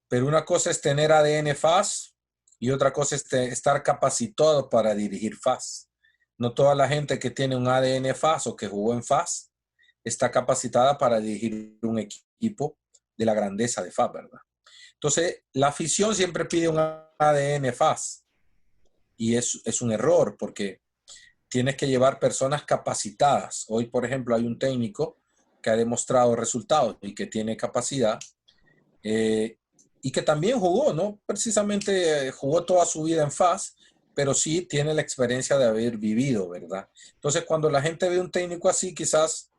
Pero una cosa es tener ADN FAS y otra cosa es estar capacitado para dirigir FAS. No toda la gente que tiene un ADN FAS o que jugó en FAS está capacitada para dirigir un equipo de la grandeza de FAS, ¿verdad? Entonces, la afición siempre pide un ADN FAS y es un error porque tienes que llevar personas capacitadas. Hoy, por ejemplo, hay un técnico que ha demostrado resultados y que tiene capacidad y que también jugó, no precisamente jugó toda su vida en FAS, pero sí tiene la experiencia de haber vivido, ¿verdad? Entonces, cuando la gente ve un técnico así, quizás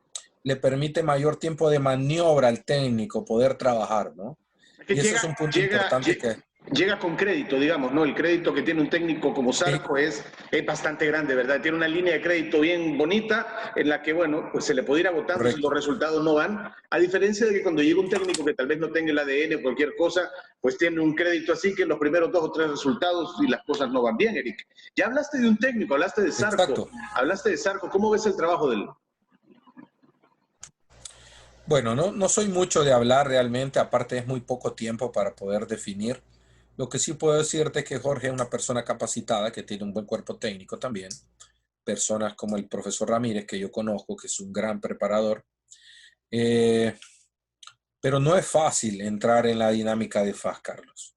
le permite mayor tiempo de maniobra al técnico, poder trabajar, ¿no? Es que Y ese es un punto importante que... llega con crédito, digamos, ¿no? El crédito que tiene un técnico como Zarco es bastante grande, ¿verdad? Tiene una línea de crédito bien bonita en la que, bueno, pues se le puede ir agotando si los resultados no van. A diferencia de que cuando llega un técnico que tal vez no tenga el ADN o cualquier cosa, pues tiene un crédito así que en los primeros 2 o 3 resultados y las cosas no van bien, Eric. Ya hablaste de un técnico, hablaste de Zarco. Exacto. Hablaste de Zarco. ¿Cómo ves el trabajo de él? Bueno, no soy mucho de hablar realmente, aparte es muy poco tiempo para poder definir. Lo que sí puedo decirte es que Jorge es una persona capacitada, que tiene un buen cuerpo técnico también. Personas como el profesor Ramírez, que yo conozco, que es un gran preparador. Pero no es fácil entrar en la dinámica de FAS, Carlos,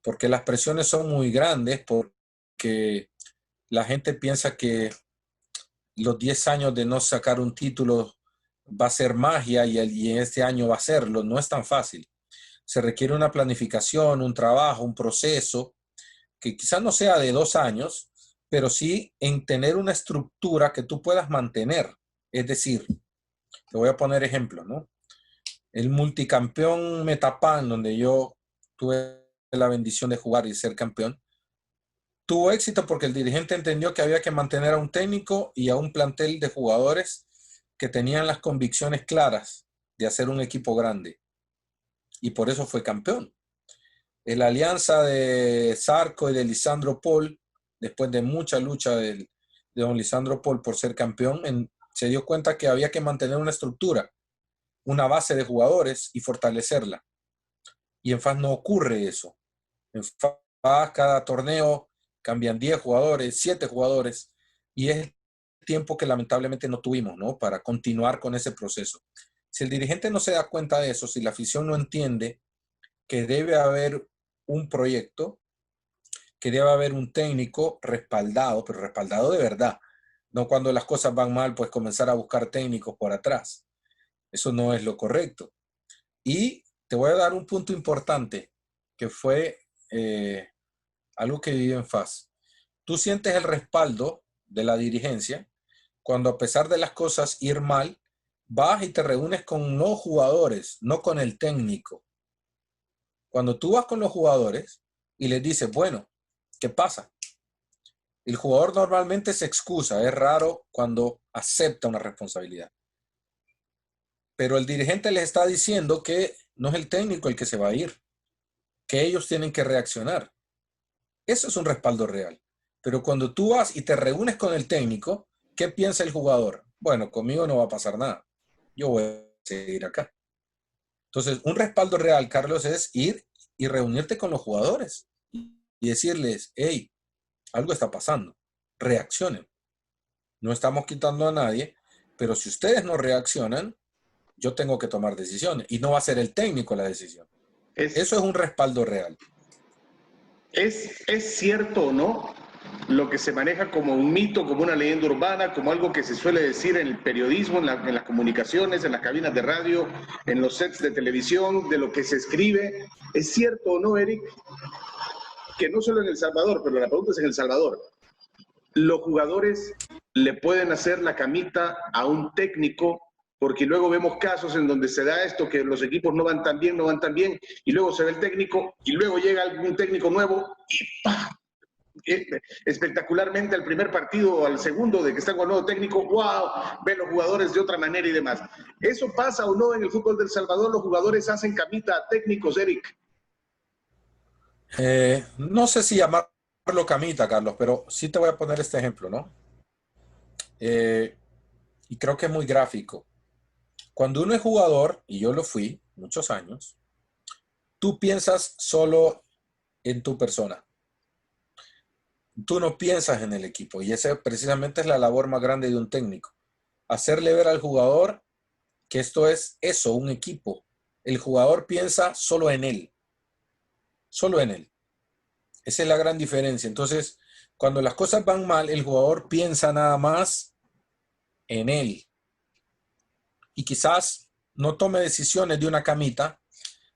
porque las presiones son muy grandes, porque la gente piensa que los 10 años de no sacar un título va a ser magia y en este año va a serlo. No es tan fácil. Se requiere una planificación, un trabajo, un proceso que quizás no sea de 2 años, pero sí en tener una estructura que tú puedas mantener. Es decir, te voy a poner ejemplo, ¿no? El multicampeón Metapan, donde yo tuve la bendición de jugar y ser campeón, tuvo éxito porque el dirigente entendió que había que mantener a un técnico y a un plantel de jugadores que tenían las convicciones claras de hacer un equipo grande. Y por eso fue campeón. La alianza de Zarco y de Lisandro Paul, después de mucha lucha de don Lisandro Paul por ser campeón, se dio cuenta que había que mantener una estructura, una base de jugadores y fortalecerla. Y en FAS no ocurre eso. En FAS cada torneo cambian 10 jugadores, 7 jugadores, y es el tiempo que lamentablemente no tuvimos, ¿no? Para continuar con ese proceso. Si el dirigente no se da cuenta de eso, si la afición no entiende que debe haber un proyecto, que debe haber un técnico respaldado, pero respaldado de verdad. No cuando las cosas van mal, pues comenzar a buscar técnicos por atrás. Eso no es lo correcto. Y te voy a dar un punto importante, que fue algo que viví en FAS. Tú sientes el respaldo de la dirigencia cuando, a pesar de las cosas ir mal, vas y te reúnes con no jugadores, no con el técnico. Cuando tú vas con los jugadores y les dices, bueno, ¿qué pasa? El jugador normalmente se excusa, es raro cuando acepta una responsabilidad. Pero el dirigente les está diciendo que no es el técnico el que se va a ir, que ellos tienen que reaccionar. Eso es un respaldo real. Pero cuando tú vas y te reúnes con el técnico, ¿qué piensa el jugador? Bueno, conmigo no va a pasar nada. Yo voy a seguir acá. Entonces, un respaldo real, Carlos, es ir y reunirte con los jugadores y decirles, hey, algo está pasando, reaccionen. No estamos quitando a nadie, pero si ustedes no reaccionan, yo tengo que tomar decisiones y no va a ser el técnico la decisión. Eso es un respaldo real. ¿Es cierto o no lo que se maneja como un mito, como una leyenda urbana, como algo que se suele decir en el periodismo, en las comunicaciones, en las cabinas de radio, en los sets de televisión, de lo que se escribe? ¿Es cierto o no, Eric, que no solo en El Salvador, pero la pregunta es en El Salvador, los jugadores le pueden hacer la camita a un técnico? Porque luego vemos casos en donde se da esto, que los equipos no van tan bien, y luego se ve el técnico, y luego llega algún técnico nuevo, y ¡pah! Espectacularmente al primer partido o al segundo de que está con el nuevo técnico, wow, ven los jugadores de otra manera y demás. ¿Eso pasa o no en el fútbol del Salvador? ¿Los jugadores hacen camita a técnicos, Eric? No sé si llamarlo camita, Carlos, pero sí te voy a poner este ejemplo, ¿no? Y creo que es muy gráfico. Cuando uno es jugador, y yo lo fui muchos años, tú piensas solo en tu persona. Tú no piensas en el equipo y esa precisamente es la labor más grande de un técnico. Hacerle ver al jugador que esto es eso, un equipo. El jugador piensa solo en él. Solo en él. Esa es la gran diferencia. Entonces, cuando las cosas van mal, el jugador piensa nada más en él. Y quizás no tome decisiones de una camita,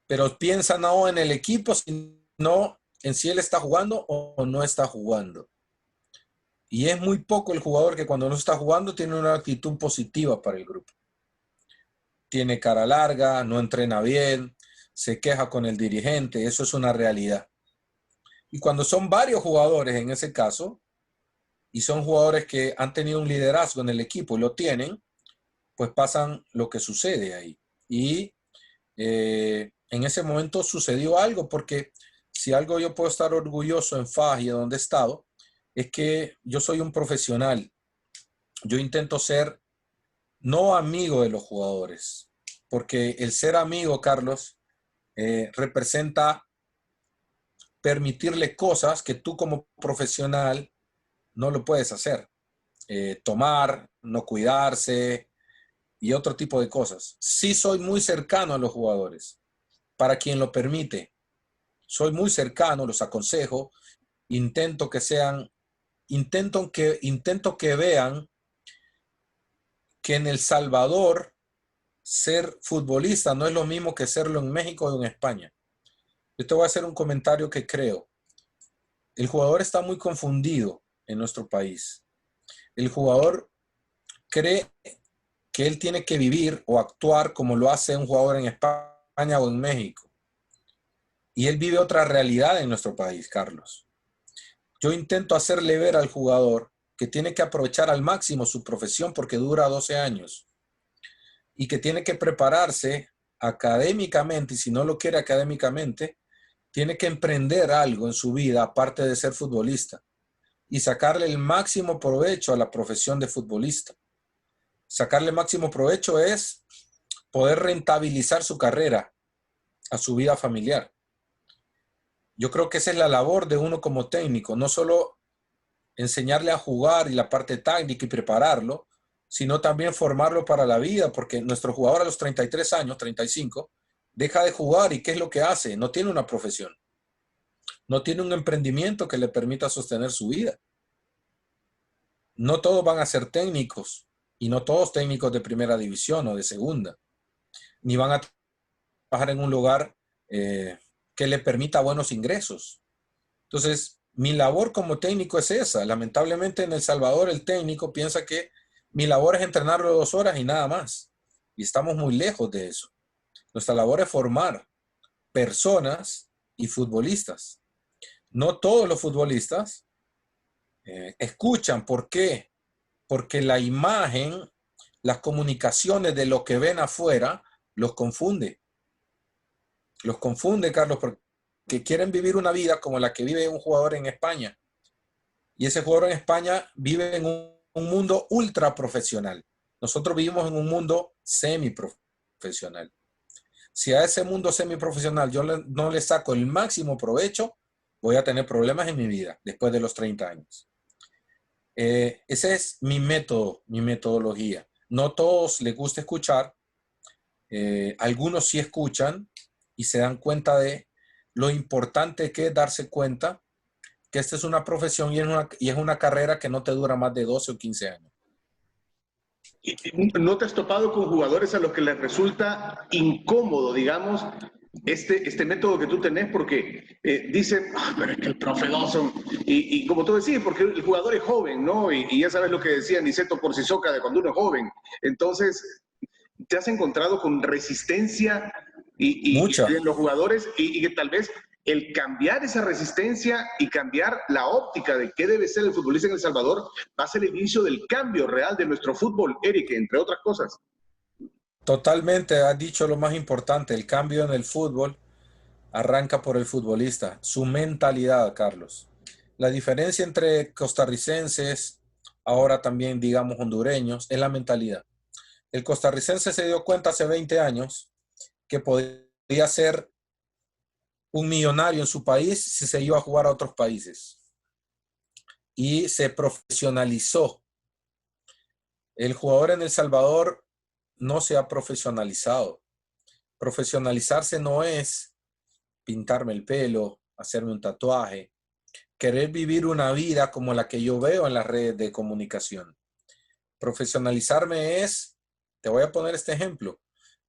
pero piensa no en el equipo, sino en si él está jugando o no está jugando. Y es muy poco el jugador que cuando no está jugando tiene una actitud positiva para el grupo. Tiene cara larga, no entrena bien, se queja con el dirigente, eso es una realidad. Y cuando son varios jugadores en ese caso, y son jugadores que han tenido un liderazgo en el equipo y lo tienen, pues pasan lo que sucede ahí. Y en ese momento sucedió algo, porque si algo yo puedo estar orgulloso en FAS y donde he estado, es que yo soy un profesional. Yo intento ser no amigo de los jugadores, porque el ser amigo, Carlos, representa permitirle cosas que tú como profesional no lo puedes hacer. Tomar, no cuidarse y otro tipo de cosas. Sí soy muy cercano a los jugadores, para quien lo permite. Soy muy cercano, los aconsejo, intento que vean que en El Salvador ser futbolista no es lo mismo que serlo en México o en España. Yo te voy a hacer un comentario que creo. El jugador está muy confundido en nuestro país. El jugador cree que él tiene que vivir o actuar como lo hace un jugador en España o en México. Y él vive otra realidad en nuestro país, Carlos. Yo intento hacerle ver al jugador que tiene que aprovechar al máximo su profesión porque dura 12 años y que tiene que prepararse académicamente, y si no lo quiere académicamente, tiene que emprender algo en su vida aparte de ser futbolista y sacarle el máximo provecho a la profesión de futbolista. Sacarle máximo provecho es poder rentabilizar su carrera a su vida familiar. Yo creo que esa es la labor de uno como técnico, no solo enseñarle a jugar y la parte táctica y prepararlo, sino también formarlo para la vida, porque nuestro jugador a los 33 años, 35, deja de jugar y ¿qué es lo que hace? No tiene una profesión, no tiene un emprendimiento que le permita sostener su vida. No todos van a ser técnicos y no todos técnicos de primera división o de segunda, ni van a trabajar en un lugar que le permita buenos ingresos. Entonces, mi labor como técnico es esa. Lamentablemente en El Salvador el técnico piensa que mi labor es entrenarlo 2 horas y nada más. Y estamos muy lejos de eso. Nuestra labor es formar personas y futbolistas. No todos los futbolistas escuchan. ¿Por qué? Porque la imagen, las comunicaciones de lo que ven afuera los confunde. Los confunde, Carlos, porque quieren vivir una vida como la que vive un jugador en España. Y ese jugador en España vive en un mundo ultra profesional. Nosotros vivimos en un mundo semiprofesional. Si a ese mundo semiprofesional yo no le saco el máximo provecho, voy a tener problemas en mi vida después de los 30 años. Ese es mi método, mi metodología. No todos les gusta escuchar. Algunos sí escuchan y se dan cuenta de lo importante que es darse cuenta que esta es una profesión y es una carrera que no te dura más de 12 o 15 años. ¿No te has topado con jugadores a los que les resulta incómodo, digamos, este método que tú tenés? Porque dicen, pero es que el profe Dawson, y como tú decís, porque el jugador es joven, ¿no? Y ya sabes lo que decía Niceto por Sisoca de cuando uno es joven. Entonces, ¿te has encontrado con resistencia y en los jugadores y que tal vez el cambiar esa resistencia y cambiar la óptica de qué debe ser el futbolista en El Salvador va a ser el inicio del cambio real de nuestro fútbol, Eric, entre otras cosas? Totalmente, has dicho lo más importante, el cambio en el fútbol arranca por el futbolista, su mentalidad, Carlos. La diferencia entre costarricenses, ahora también digamos hondureños, es la mentalidad. El costarricense se dio cuenta hace 20 años que podía ser un millonario en su país si se iba a jugar a otros países. Y se profesionalizó. El jugador en El Salvador no se ha profesionalizado. Profesionalizarse no es pintarme el pelo, hacerme un tatuaje, querer vivir una vida como la que yo veo en las redes de comunicación. Profesionalizarme es, te voy a poner este ejemplo.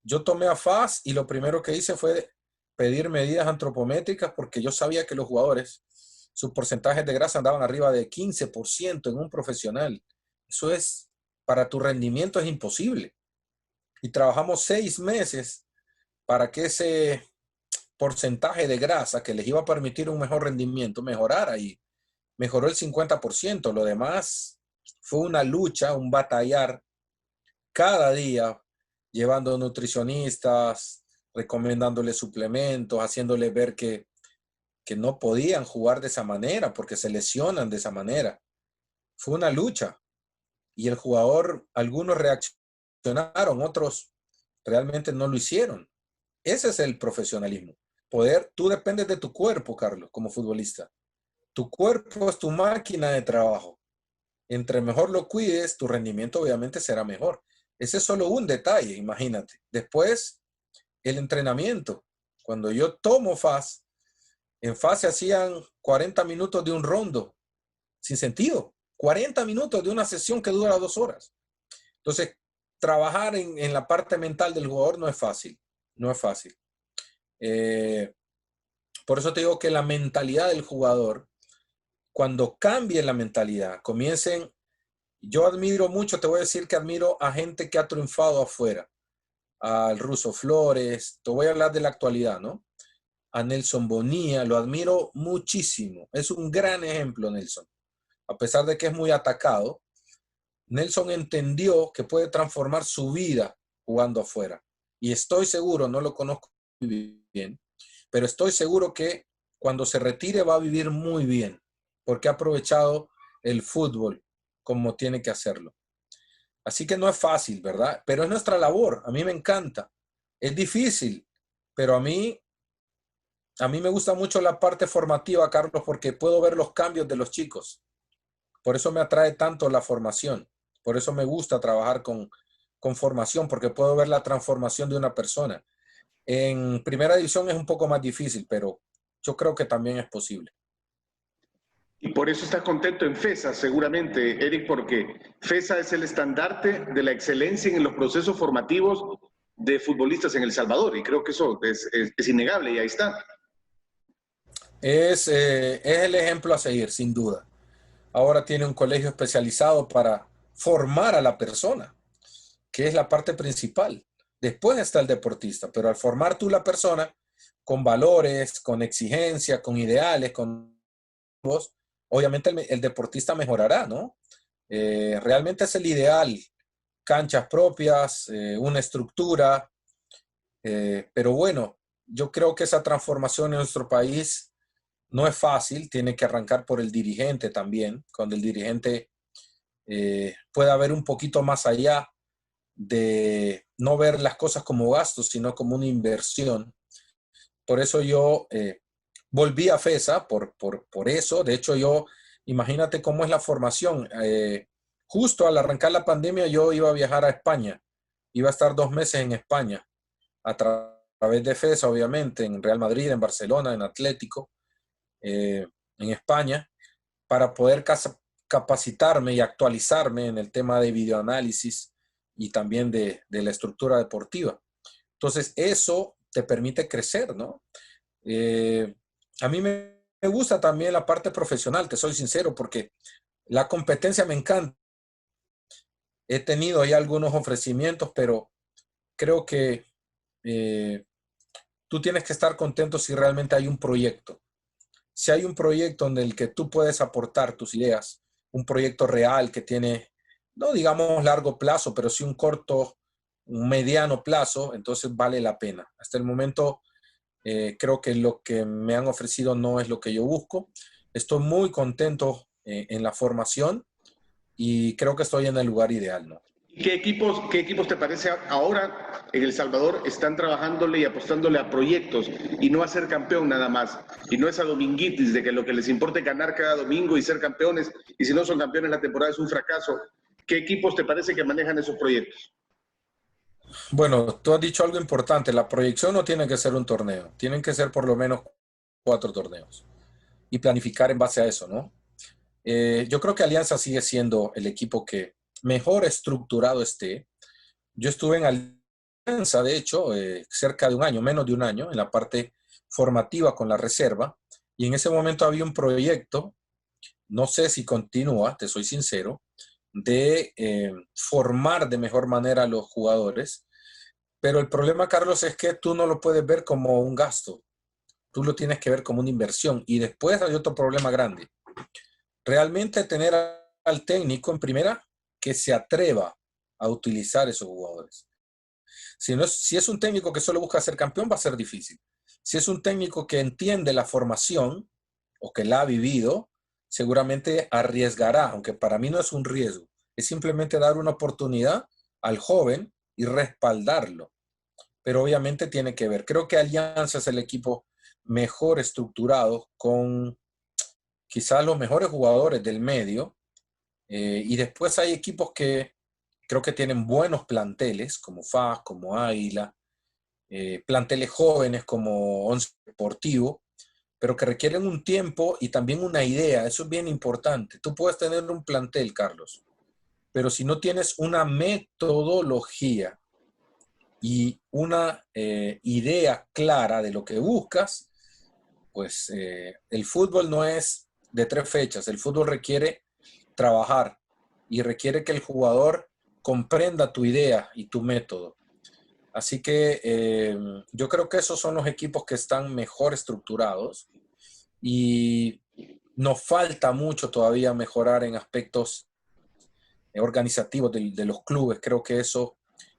Yo tomé a FAS y lo primero que hice fue pedir medidas antropométricas porque yo sabía que los jugadores, sus porcentajes de grasa andaban arriba de 15% en un profesional. Eso es, para tu rendimiento es imposible. Y trabajamos 6 meses para que ese porcentaje de grasa que les iba a permitir un mejor rendimiento mejorara, y mejoró el 50%. Lo demás fue una lucha, un batallar cada día, llevando nutricionistas, recomendándoles suplementos, haciéndoles ver que no podían jugar de esa manera porque se lesionan de esa manera. Fue una lucha y el jugador, algunos reaccionaron, otros realmente no lo hicieron. Ese es el profesionalismo. Tú dependes de tu cuerpo, Carlos, como futbolista. Tu cuerpo es tu máquina de trabajo. Entre mejor lo cuides, tu rendimiento obviamente será mejor. Ese es solo un detalle, imagínate. Después, el entrenamiento. Cuando yo tomo FAS, en FAS se hacían 40 minutos de un rondo, sin sentido. 40 minutos de una sesión que dura 2 horas. Entonces, trabajar en la parte mental del jugador no es fácil. No es fácil. Por eso te digo que la mentalidad del jugador, cuando cambie la mentalidad, yo admiro mucho, te voy a decir que admiro a gente que ha triunfado afuera, al Russo Flores, te voy a hablar de la actualidad, ¿no? A Nelson Bonilla, lo admiro muchísimo, es un gran ejemplo Nelson, a pesar de que es muy atacado. Nelson entendió que puede transformar su vida jugando afuera, y estoy seguro, no lo conozco muy bien, pero estoy seguro que cuando se retire va a vivir muy bien, porque ha aprovechado el fútbol como tiene que hacerlo. Así que no es fácil, ¿verdad? Pero es nuestra labor, a mí me encanta. Es difícil, pero a mí me gusta mucho la parte formativa, Carlos, porque puedo ver los cambios de los chicos. Por eso me atrae tanto la formación. Por eso me gusta trabajar con formación, porque puedo ver la transformación de una persona. En primera división es un poco más difícil, pero yo creo que también es posible. Y por eso estás contento en FESA, seguramente, Eric, porque FESA es el estandarte de la excelencia en los procesos formativos de futbolistas en El Salvador, y creo que eso es innegable, y ahí está. Es el ejemplo a seguir, sin duda. Ahora tiene un colegio especializado para formar a la persona, que es la parte principal. Después está el deportista, pero al formar tú la persona con valores, con exigencia, con ideales, con vos, obviamente el deportista mejorará, ¿no? Realmente es el ideal. Canchas propias, una estructura, pero bueno, yo creo que esa transformación en nuestro país no es fácil, tiene que arrancar por el dirigente también, cuando el dirigente pueda ver un poquito más allá de no ver las cosas como gastos, sino como una inversión. Por eso yo volví a FESA, por eso. De hecho, imagínate cómo es la formación. Justo al arrancar la pandemia, yo iba a viajar a España. Iba a estar 2 meses en España, a través de FESA, obviamente, en Real Madrid, en Barcelona, en Atlético, en España, para poder capacitarme y actualizarme en el tema de videoanálisis y también de la estructura deportiva. Entonces, eso te permite crecer, ¿no? A mí me gusta también la parte profesional, te soy sincero, porque la competencia me encanta. He tenido ya algunos ofrecimientos, pero creo que tú tienes que estar contento si realmente hay un proyecto. Si hay un proyecto en el que tú puedes aportar tus ideas, un proyecto real que tiene, no digamos largo plazo, pero sí un corto, un mediano plazo, entonces vale la pena. Hasta el momento creo que lo que me han ofrecido no es lo que yo busco. Estoy muy contento en la formación y creo que estoy en el lugar ideal, ¿no? ¿Qué equipos te parece ahora en El Salvador están trabajándole y apostándole a proyectos y no a ser campeón nada más? Y no es a dominguitis, de que lo que les importa es ganar cada domingo y ser campeones, y si no son campeones la temporada es un fracaso. ¿Qué equipos te parece que manejan esos proyectos? Bueno, tú has dicho algo importante. La proyección no tiene que ser un torneo. Tienen que ser por lo menos 4 torneos. Y planificar en base a eso, ¿no? Yo creo que Alianza sigue siendo el equipo que mejor estructurado esté. Yo estuve en Alianza, de hecho, cerca de un año, menos de un año, en la parte formativa con la reserva, y en ese momento había un proyecto, no sé si continúa, te soy sincero, de formar de mejor manera a los jugadores, pero el problema, Carlos, es que tú no lo puedes ver como un gasto, tú lo tienes que ver como una inversión. Y después hay otro problema grande. Realmente tener al técnico en primera que se atreva a utilizar esos jugadores. Si es un técnico que solo busca ser campeón, va a ser difícil. Si es un técnico que entiende la formación o que la ha vivido, seguramente arriesgará, aunque para mí no es un riesgo. Es simplemente dar una oportunidad al joven y respaldarlo. Pero obviamente tiene que ver. Creo que Alianza es el equipo mejor estructurado, con quizás los mejores jugadores del medio. Y después hay equipos que creo que tienen buenos planteles, como FAS, como Águila, planteles jóvenes como Once Deportivo, pero que requieren un tiempo y también una idea. Eso es bien importante. Tú puedes tener un plantel, Carlos, pero si no tienes una metodología y una idea clara de lo que buscas, pues el fútbol no es de 3 fechas. El fútbol requiere trabajar y requiere que el jugador comprenda tu idea y tu método. Así que yo creo que esos son los equipos que están mejor estructurados, y nos falta mucho todavía mejorar en aspectos organizativos de los clubes. Creo que eso,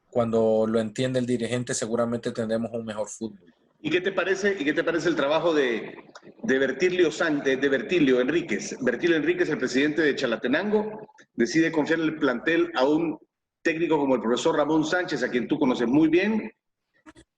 cuando lo entiende el dirigente, seguramente tendremos un mejor fútbol. ¿Y qué te parece el trabajo de Bertilio Enríquez? Bertilio Enríquez, el presidente de Chalatenango, decide confiar el plantel a un técnico como el profesor Ramón Sánchez, a quien tú conoces muy bien,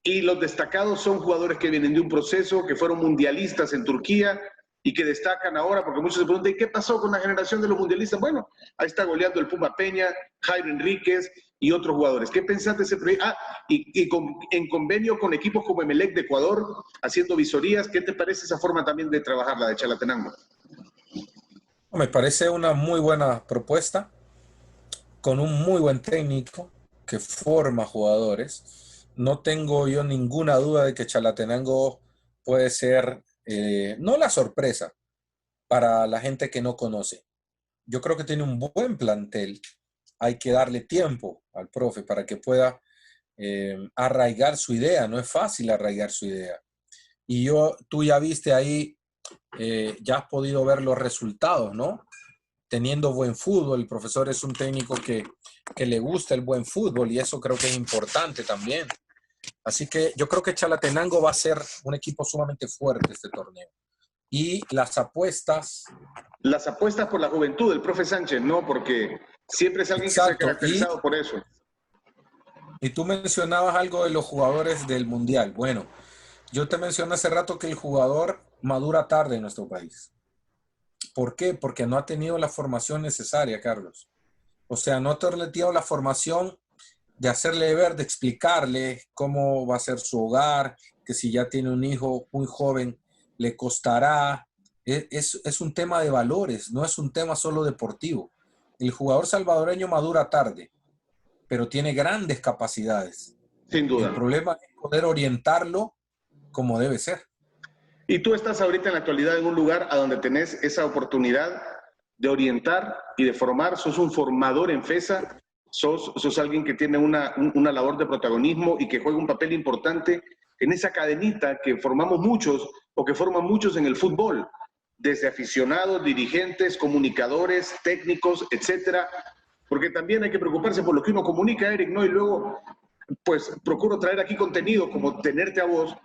y los destacados son jugadores que vienen de un proceso, que fueron mundialistas en Turquía y que destacan ahora, porque muchos se preguntan, ¿qué pasó con la generación de los mundialistas? Bueno, ahí está goleando el Puma Peña, Jairo Enríquez y otros jugadores. ¿Qué pensás de ese proyecto? En convenio con equipos como Emelec de Ecuador, haciendo visorías, ¿qué te parece esa forma también de trabajar, la de Chalatenango? Me parece una muy buena propuesta, con un muy buen técnico que forma jugadores. No tengo yo ninguna duda de que Chalatenango puede ser, no la sorpresa para la gente que no conoce. Yo creo que tiene un buen plantel. Hay que darle tiempo al profe para que pueda arraigar su idea. No es fácil arraigar su idea. Y tú ya viste ahí, ya has podido ver los resultados, ¿no? Teniendo buen fútbol. El profesor es un técnico que le gusta el buen fútbol, y eso creo que es importante también. Así que yo creo que Chalatenango va a ser un equipo sumamente fuerte este torneo. Y las apuestas por la juventud del profe Sánchez, ¿no? Porque siempre es alguien que se ha caracterizado por eso. Y tú mencionabas algo de los jugadores del Mundial. Bueno, yo te mencioné hace rato que el jugador madura tarde en nuestro país. ¿Por qué? Porque no ha tenido la formación necesaria, Carlos. O sea, no ha tenido la formación de hacerle ver, de explicarle cómo va a ser su hogar, que si ya tiene un hijo muy joven, le costará. Es un tema de valores, no es un tema solo deportivo. El jugador salvadoreño madura tarde, pero tiene grandes capacidades. Sin duda. El problema es poder orientarlo como debe ser. Y tú estás ahorita en la actualidad en un lugar a donde tenés esa oportunidad de orientar y de formar. Sos un formador en FESA, sos alguien que tiene una labor de protagonismo y que juega un papel importante en esa cadenita que formamos muchos o que forman muchos en el fútbol, desde aficionados, dirigentes, comunicadores, técnicos, etcétera. Porque también hay que preocuparse por lo que uno comunica, Eric, ¿no? Y luego, pues, procuro traer aquí contenido como tenerte a vos,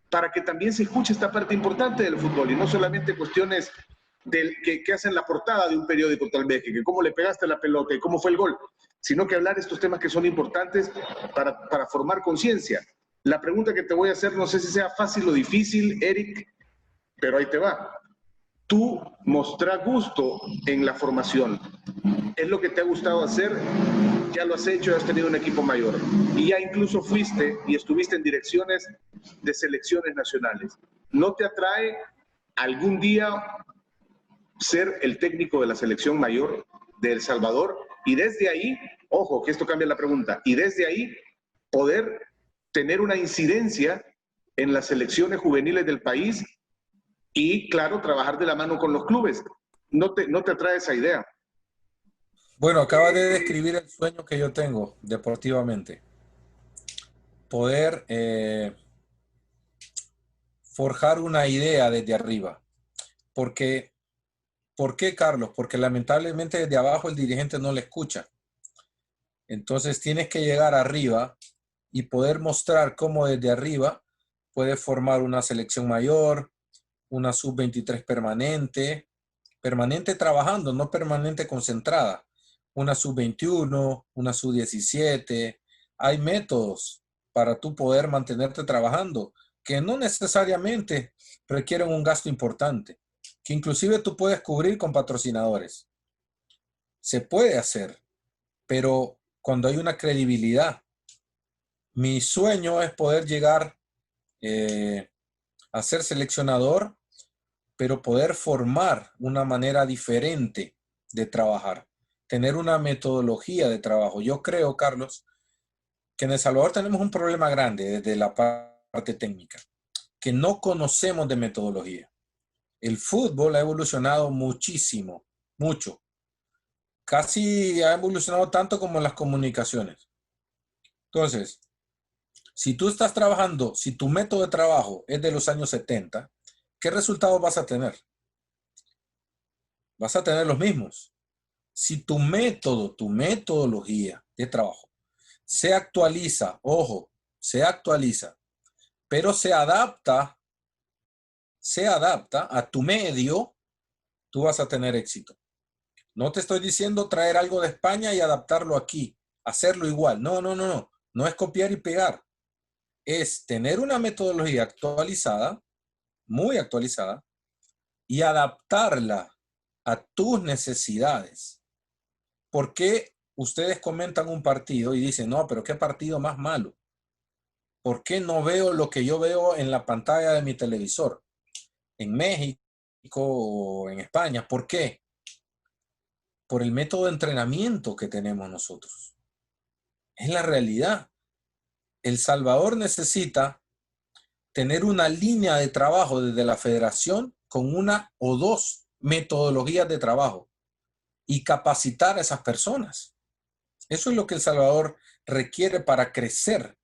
para que también se escuche esta parte importante del fútbol y no solamente cuestiones que hacen la portada de un periódico tal vez, que cómo le pegaste la pelota y cómo fue el gol, sino que hablar estos temas que son importantes para formar conciencia. La pregunta que te voy a hacer, no sé si sea fácil o difícil, Eric, pero ahí te va. Tú mostrás gusto en la formación. Es lo que te ha gustado hacer, ya lo has hecho, has tenido un equipo mayor. Y ya incluso fuiste y estuviste en direcciones de selecciones nacionales. ¿No te atrae algún día ser el técnico de la selección mayor de El Salvador? Y desde ahí, ojo, que esto cambia la pregunta, y desde ahí poder tener una incidencia en las selecciones juveniles del país y, claro, trabajar de la mano con los clubes. ¿No te atrae esa idea? Bueno, acabas de describir el sueño que yo tengo deportivamente. Poder forjar una idea desde arriba. Porque, ¿por qué, Carlos? Porque lamentablemente desde abajo el dirigente no le escucha. Entonces tienes que llegar arriba y poder mostrar cómo desde arriba puedes formar una selección mayor, una sub-23 permanente trabajando, no permanente concentrada, una sub-21, una sub-17. Hay métodos para tú poder mantenerte trabajando que no necesariamente requieren un gasto importante, que inclusive tú puedes cubrir con patrocinadores. Se puede hacer, pero cuando hay una credibilidad. Mi sueño es poder llegar a ser seleccionador, pero poder formar una manera diferente de trabajar, tener una metodología de trabajo. Yo creo, Carlos, que en El Salvador tenemos un problema grande desde la parte técnica, que no conocemos de metodología. El fútbol ha evolucionado muchísimo, mucho. Casi ha evolucionado tanto como las comunicaciones. Entonces, si tú estás trabajando, si tu método de trabajo es de los años 70, ¿qué resultados vas a tener? Vas a tener los mismos. Si tu método, tu metodología de trabajo se actualiza, ojo, se actualiza, pero se adapta a tu medio, tú vas a tener éxito. No te estoy diciendo traer algo de España y adaptarlo aquí, hacerlo igual. No, no, no, no. No es copiar y pegar. Es tener una metodología actualizada, muy actualizada, y adaptarla a tus necesidades. ¿Por qué ustedes comentan un partido y dicen, no, pero qué partido más malo? ¿Por qué no veo lo que yo veo en la pantalla de mi televisor? En México o en España. ¿Por qué? Por el método de entrenamiento que tenemos nosotros. Es la realidad. El Salvador necesita tener una línea de trabajo desde la federación con una o dos metodologías de trabajo y capacitar a esas personas. Eso es lo que El Salvador requiere para crecer.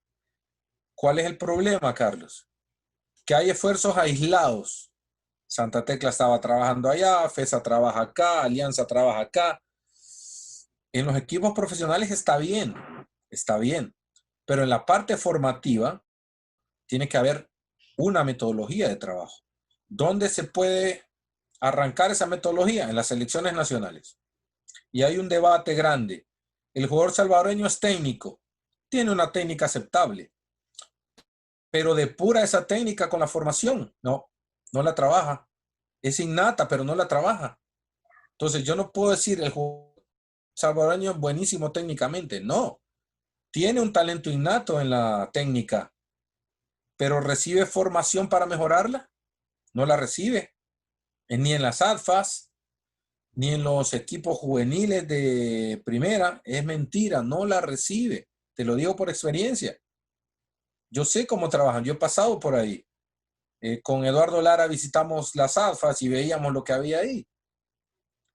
¿Cuál es el problema, Carlos? Que hay esfuerzos aislados. Santa Tecla estaba trabajando allá, FESA trabaja acá, Alianza trabaja acá. En los equipos profesionales está bien, pero en la parte formativa tiene que haber una metodología de trabajo. ¿Dónde se puede arrancar esa metodología? En las selecciones nacionales. Y hay un debate grande. El jugador salvadoreño es técnico, tiene una técnica aceptable, pero depura esa técnica con la formación. No la trabaja. Es innata, pero no la trabaja. Entonces yo no puedo decir el jugador salvadoreño es buenísimo técnicamente. No. Tiene un talento innato en la técnica, pero ¿recibe formación para mejorarla? No la recibe. Ni en las ADFAS, ni en los equipos juveniles de primera. Es mentira, no la recibe. Te lo digo por experiencia. Yo sé cómo trabajan, yo he pasado por ahí. Con Eduardo Lara visitamos las ADFAS y veíamos lo que había ahí.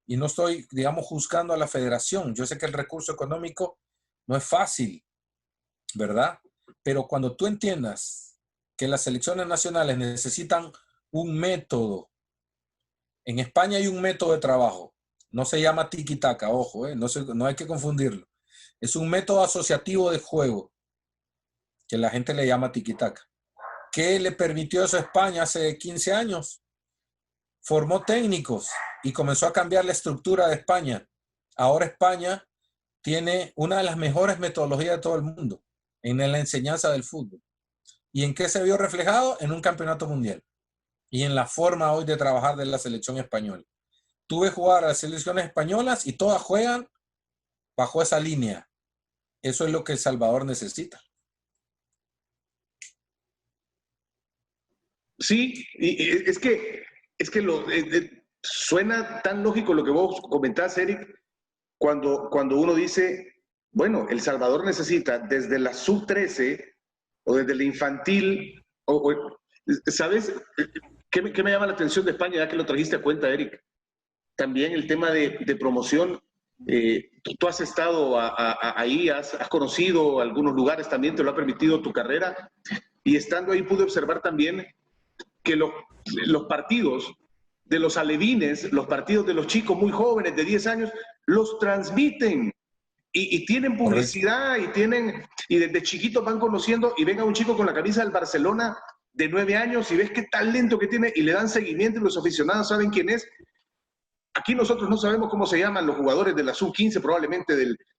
Y no estoy, digamos, juzgando a la federación. Yo sé que el recurso económico no es fácil, ¿verdad? Pero cuando tú entiendas que las selecciones nacionales necesitan un método, en España hay un método de trabajo, no se llama tiki-taka, ojo, no hay que confundirlo. Es un método asociativo de juego, que la gente le llama tiki-taka. ¿Qué le permitió eso a España hace 15 años? Formó técnicos y comenzó a cambiar la estructura de España. Ahora España tiene una de las mejores metodologías de todo el mundo en la enseñanza del fútbol. ¿Y en qué se vio reflejado? En un campeonato mundial. Y en la forma hoy de trabajar de la selección española. Tú ves jugar a las selecciones españolas y todas juegan bajo esa línea. Eso es lo que El Salvador necesita. Sí, y es que suena tan lógico lo que vos comentás, Eric, cuando uno dice, bueno, El Salvador necesita desde la sub-13 o desde la infantil ¿Sabes qué me llama la atención de España, ya que lo trajiste a cuenta, Eric? También el tema de promoción. Tú has estado ahí, has conocido algunos lugares, también te lo ha permitido tu carrera, y estando ahí pude observar también que los partidos de los alevines, los partidos de los chicos muy jóvenes de 10 años, los transmiten y tienen publicidad y desde chiquitos van conociendo y ven a un chico con la camisa del Barcelona de 9 años y ves qué talento que tiene y le dan seguimiento y los aficionados saben quién es. Aquí nosotros no sabemos cómo se llaman los jugadores de la sub-15 probablemente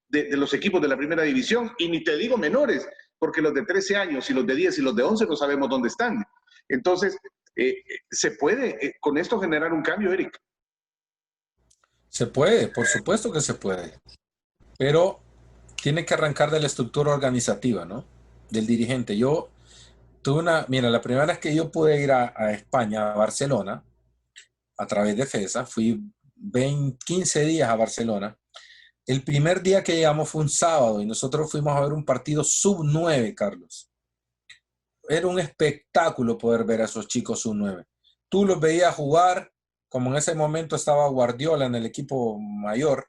de los equipos de la primera división, y ni te digo menores, porque los de 13 años y los de 10 y los de 11 no sabemos dónde están. Entonces, ¿se puede con esto generar un cambio, Eric? Se puede, por supuesto que se puede, pero tiene que arrancar de la estructura organizativa, ¿no? Del dirigente. Yo tuve mira, la primera vez que yo pude ir a España, a Barcelona, a través de FESA, fui 15 días a Barcelona. El primer día que llegamos fue un sábado y nosotros fuimos a ver un partido sub-9, Carlos. Era un espectáculo poder ver a esos chicos sub-9. Tú los veías jugar, como en ese momento estaba Guardiola en el equipo mayor,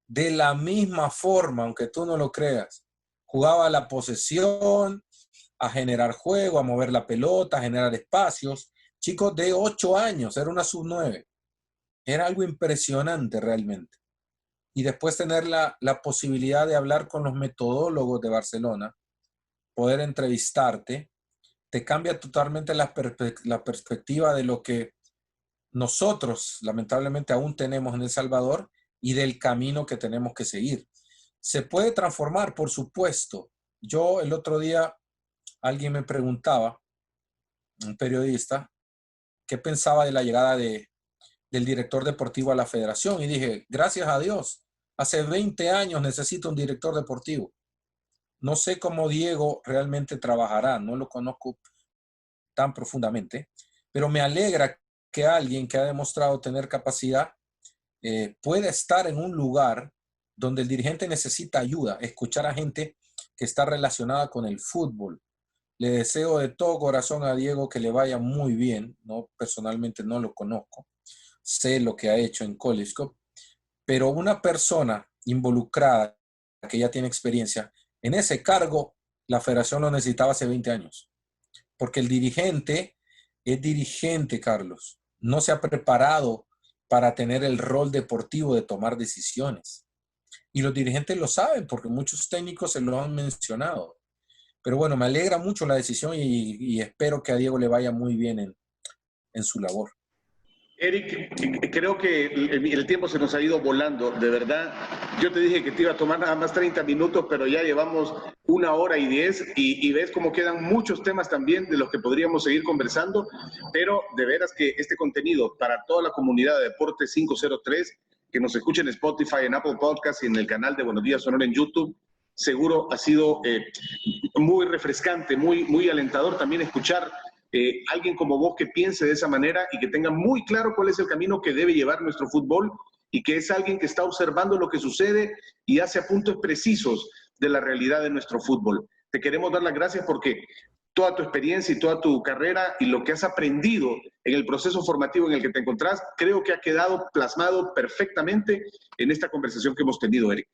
de la misma forma, aunque tú no lo creas. Jugaba a la posesión, a generar juego, a mover la pelota, a generar espacios. Chicos de 8 años, era una sub-9. Era algo impresionante realmente. Y después tener la posibilidad de hablar con los metodólogos de Barcelona, poder entrevistarte, te cambia totalmente la perspectiva de lo que nosotros lamentablemente aún tenemos en El Salvador y del camino que tenemos que seguir. Se puede transformar, por supuesto. Yo el otro día, alguien me preguntaba, un periodista, qué pensaba de la llegada del director deportivo a la federación, y dije, gracias a Dios, hace 20 años necesito un director deportivo. No sé cómo Diego realmente trabajará, no lo conozco tan profundamente, pero me alegra que alguien que ha demostrado tener capacidad pueda estar en un lugar donde el dirigente necesita ayuda, escuchar a gente que está relacionada con el fútbol. Le deseo de todo corazón a Diego que le vaya muy bien, ¿no? Personalmente no lo conozco, sé lo que ha hecho en College Cup, pero una persona involucrada que ya tiene experiencia en ese cargo, la federación lo necesitaba hace 20 años, porque el dirigente es dirigente, Carlos, no se ha preparado para tener el rol deportivo de tomar decisiones. Y los dirigentes lo saben porque muchos técnicos se lo han mencionado. Pero bueno, me alegra mucho la decisión y espero que a Diego le vaya muy bien en su labor. Eric, creo que el tiempo se nos ha ido volando, de verdad. Yo te dije que te iba a tomar nada más 30 minutos, pero ya llevamos 1 hora y 10 y ves cómo quedan muchos temas también de los que podríamos seguir conversando, pero de veras que este contenido para toda la comunidad de Deportes 503, que nos escuchen en Spotify, en Apple Podcasts y en el canal de Buenos Días Sonora en YouTube, seguro ha sido muy refrescante, muy alentador también escuchar alguien como vos que piense de esa manera y que tenga muy claro cuál es el camino que debe llevar nuestro fútbol y que es alguien que está observando lo que sucede y hace apuntes precisos de la realidad de nuestro fútbol. Te queremos dar las gracias porque toda tu experiencia y toda tu carrera y lo que has aprendido en el proceso formativo en el que te encontrás, creo que ha quedado plasmado perfectamente en esta conversación que hemos tenido, Eric.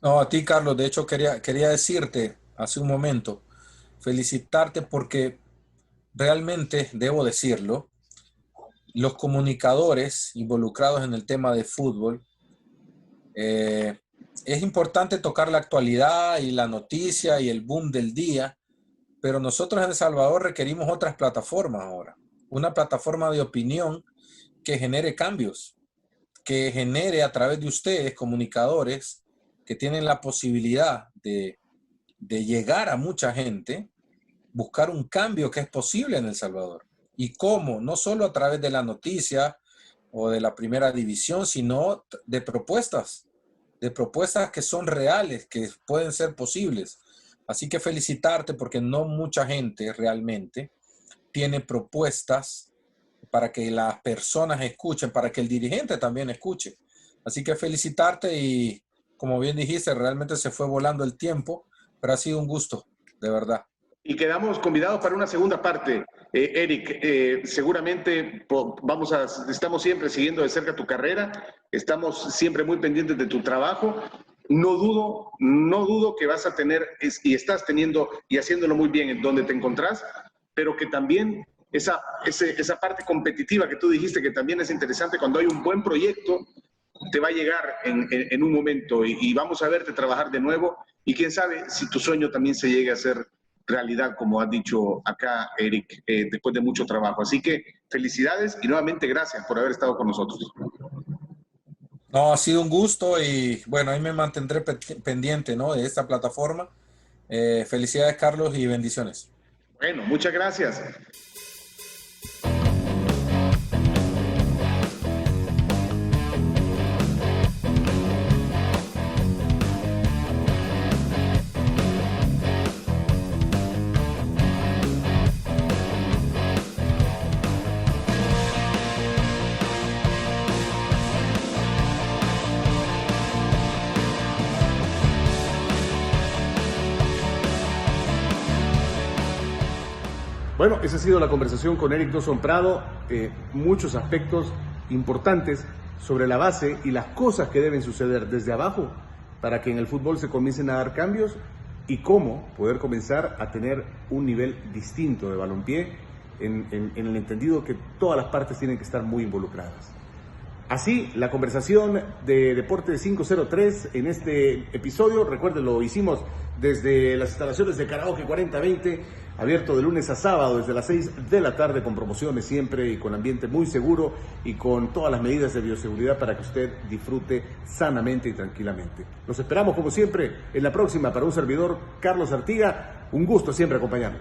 No, a ti, Carlos, de hecho quería decirte hace un momento, felicitarte porque realmente, debo decirlo, los comunicadores involucrados en el tema de fútbol, es importante tocar la actualidad y la noticia y el boom del día, pero nosotros en El Salvador requerimos otras plataformas ahora. Una plataforma de opinión que genere cambios, que genere a través de ustedes, comunicadores, que tienen la posibilidad de llegar a mucha gente, buscar un cambio que es posible en El Salvador. ¿Y cómo? No solo a través de la noticia o de la primera división, sino de propuestas que son reales, que pueden ser posibles. Así que felicitarte porque no mucha gente realmente tiene propuestas para que las personas escuchen, para que el dirigente también escuche. Así que felicitarte y, como bien dijiste, realmente se fue volando el tiempo, pero ha sido un gusto, de verdad. Y quedamos convidados para una segunda parte. Eric, seguramente estamos siempre siguiendo de cerca tu carrera, estamos siempre muy pendientes de tu trabajo. No dudo que vas a tener, y estás teniendo, y haciéndolo muy bien en donde te encontrás, pero que también esa parte competitiva que tú dijiste que también es interesante, cuando hay un buen proyecto, te va a llegar en un momento y vamos a verte trabajar de nuevo, y quién sabe si tu sueño también se llegue a hacer realidad, como has dicho acá, Eric, después de mucho trabajo. Así que felicidades y nuevamente gracias por haber estado con nosotros. No, ha sido un gusto y bueno, ahí me mantendré pendiente, ¿no?, de esta plataforma. Felicidades, Carlos, y bendiciones. Bueno, muchas gracias. Bueno, esa ha sido la conversación con Eric Dawson Prado. Muchos aspectos importantes sobre la base y las cosas que deben suceder desde abajo para que en el fútbol se comiencen a dar cambios y cómo poder comenzar a tener un nivel distinto de balompié en el entendido que todas las partes tienen que estar muy involucradas. Así, la conversación de Deportes 503 en este episodio, recuerden, lo hicimos desde las instalaciones de Karaoke 4020, abierto de lunes a sábado desde las 6 de la tarde con promociones siempre y con ambiente muy seguro y con todas las medidas de bioseguridad para que usted disfrute sanamente y tranquilamente. Los esperamos como siempre en la próxima. Para un servidor, Carlos Artiga, un gusto siempre acompañarle.